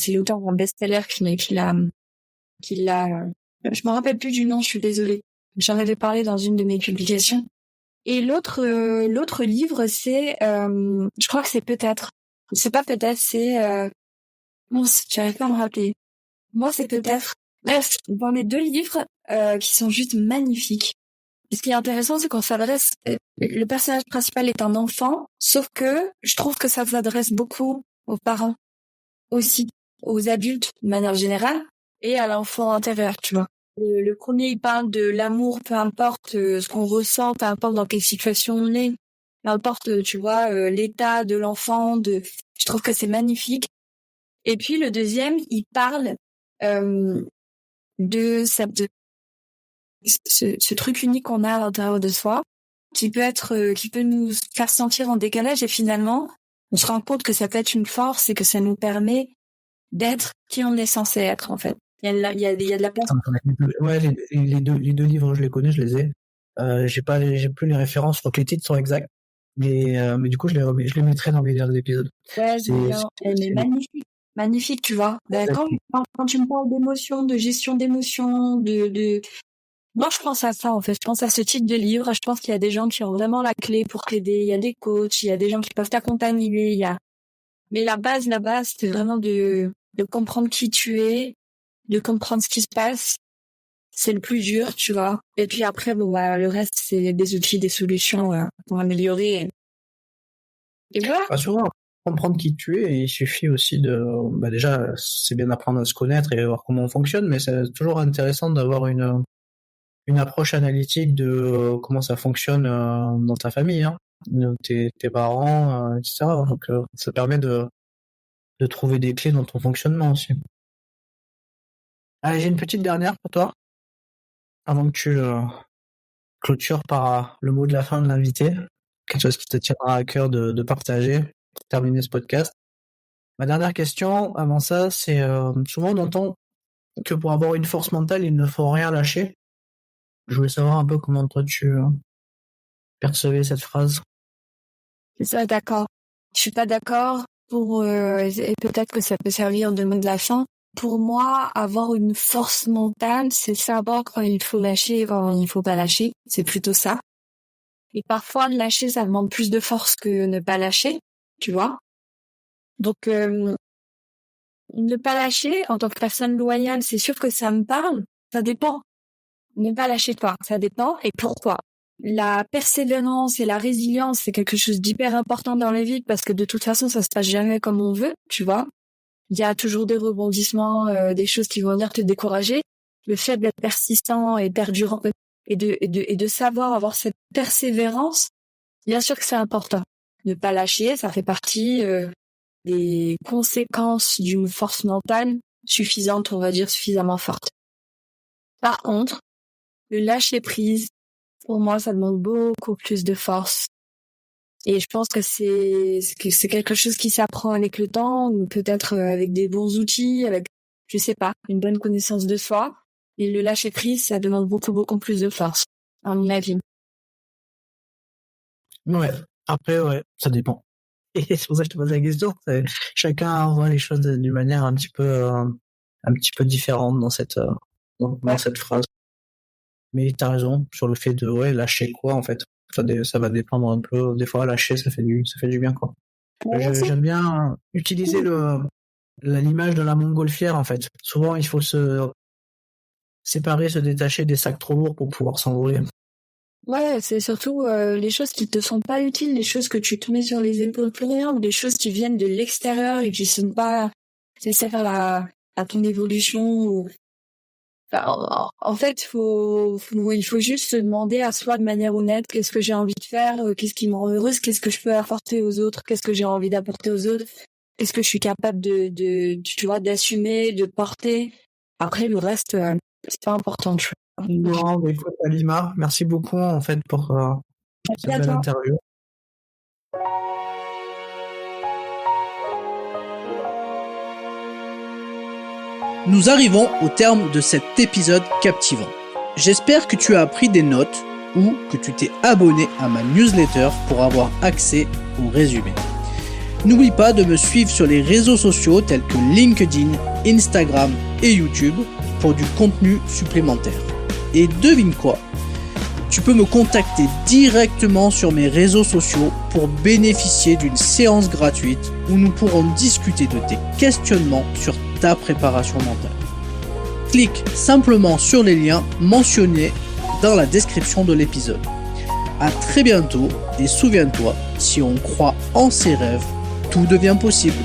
l'auteur d'un best-seller qui l'a, je me rappelle plus du nom, je suis désolée. J'en avais parlé dans une de mes publications. Et l'autre livre, c'est, je crois que c'est peut-être, c'est pas peut-être, c'est, bon, j'arrive pas à me rappeler. Moi, c'est peut-être. Bref, dans les 2 livres, qui sont juste magnifiques. Et ce qui est intéressant, c'est qu'on s'adresse, le personnage principal est un enfant, sauf que je trouve que ça s'adresse beaucoup aux parents aussi, aux adultes de manière générale, et à l'enfant intérieur, tu vois. Le premier, il parle de l'amour, peu importe ce qu'on ressent, peu importe dans quelle situation on est, peu importe, tu vois, l'état de l'enfant, je trouve que c'est magnifique. Et puis le deuxième, il parle de ce truc unique qu'on a à l'intérieur de soi, qui peut nous faire sentir en décalage, et finalement, on se rend compte que ça peut être une force et que ça nous permet d'être qui on est censé être, en fait. Il y a de la place. Ouais, les deux livres, je les connais, je les ai. J'ai plus les références, donc les titres sont exacts. Mais du coup, je les mettrai dans les derniers épisodes. Ouais, elle est magnifique. Magnifique, tu vois. Quand tu me parles d'émotions, de gestion d'émotions, moi, je pense à ça, en fait. Je pense à ce type de livre. Je pense qu'il y a des gens qui ont vraiment la clé pour t'aider. Il y a des coachs, il y a des gens qui peuvent t'accompagner. Mais la base, c'est vraiment de comprendre qui tu es, de comprendre ce qui se passe. C'est le plus dur, tu vois. Et puis après, bon, bah, le reste, c'est des outils, des solutions pour améliorer. Et voilà. Souvent, comprendre qui tu es, il suffit aussi déjà, c'est bien d'apprendre à se connaître et voir comment on fonctionne, mais c'est toujours intéressant d'avoir une approche analytique de comment ça fonctionne dans ta famille, hein, tes parents, etc. Donc ça permet de trouver des clés dans ton fonctionnement aussi. Allez, j'ai une petite dernière pour toi, avant que tu clôtures par le mot de la fin de l'invité, quelque chose qui te tiendra à cœur de partager pour terminer ce podcast. Ma dernière question, avant ça, c'est souvent on entend que pour avoir une force mentale, il ne faut rien lâcher. Je voulais savoir un peu comment toi tu percevais cette phrase. C'est ça, d'accord. Je suis pas d'accord et peut-être que ça peut servir de mot de la fin. Pour moi, avoir une force mentale, c'est savoir quand il faut lâcher et quand il faut pas lâcher. C'est plutôt ça. Et parfois, lâcher, ça demande plus de force que ne pas lâcher, tu vois. Donc, ne pas lâcher, en tant que personne loyale, c'est sûr que ça me parle. Ça dépend. Ne pas lâcher toi, ça dépend. Et pourquoi? La persévérance et la résilience, c'est quelque chose d'hyper important dans la vie parce que de toute façon, ça se passe jamais comme on veut, tu vois. Il y a toujours des rebondissements, des choses qui vont venir te décourager. Le fait d'être persistant et perdurant et de savoir avoir cette persévérance, bien sûr que c'est important. Ne pas lâcher, ça fait partie des conséquences d'une force mentale suffisante, on va dire suffisamment forte. Par contre, le lâcher prise, pour moi, ça demande beaucoup plus de force. Et je pense que c'est quelque chose qui s'apprend avec le temps, ou peut-être avec des bons outils, avec, je sais pas, une bonne connaissance de soi. Et le lâcher prise, ça demande beaucoup, beaucoup plus de force, à mon avis. Ouais. Après, ouais, ça dépend. Et c'est pour ça que je te pose la question. Chacun voit les choses d'une manière un petit peu différente dans cette phrase. Mais t'as raison sur le fait de lâcher quoi en fait. Ça va dépendre un peu. Des fois lâcher ça fait du bien quoi. J'aime bien utiliser l'image de la montgolfière en fait. Souvent il faut se séparer, se détacher des sacs trop lourds pour pouvoir s'envoler. Ouais, c'est surtout les choses qui te sont pas utiles, les choses que tu te mets sur les épaules pour rien, ou des choses qui viennent de l'extérieur et qui sont pas nécessaires à ton évolution. Enfin, en fait, il faut juste se demander à soi de manière honnête qu'est-ce que j'ai envie de faire, qu'est-ce qui me rend heureuse, qu'est-ce que je peux apporter aux autres, qu'est-ce que j'ai envie d'apporter aux autres, qu'est-ce que je suis capable tu vois, d'assumer, de porter. Après, le reste, C'est pas important, tu vois. Non, mais écoute, Alima, merci beaucoup en fait pour cette belle interview. Nous arrivons au terme de cet épisode captivant. J'espère que tu as pris des notes ou que tu t'es abonné à ma newsletter pour avoir accès au résumé. N'oublie pas de me suivre sur les réseaux sociaux tels que LinkedIn, Instagram et YouTube pour du contenu supplémentaire. Et devine quoi ? Tu peux me contacter directement sur mes réseaux sociaux pour bénéficier d'une séance gratuite où nous pourrons discuter de tes questionnements sur ta préparation mentale. Clique simplement sur les liens mentionnés dans la description de l'épisode. À très bientôt et souviens-toi, si on croit en ses rêves, tout devient possible.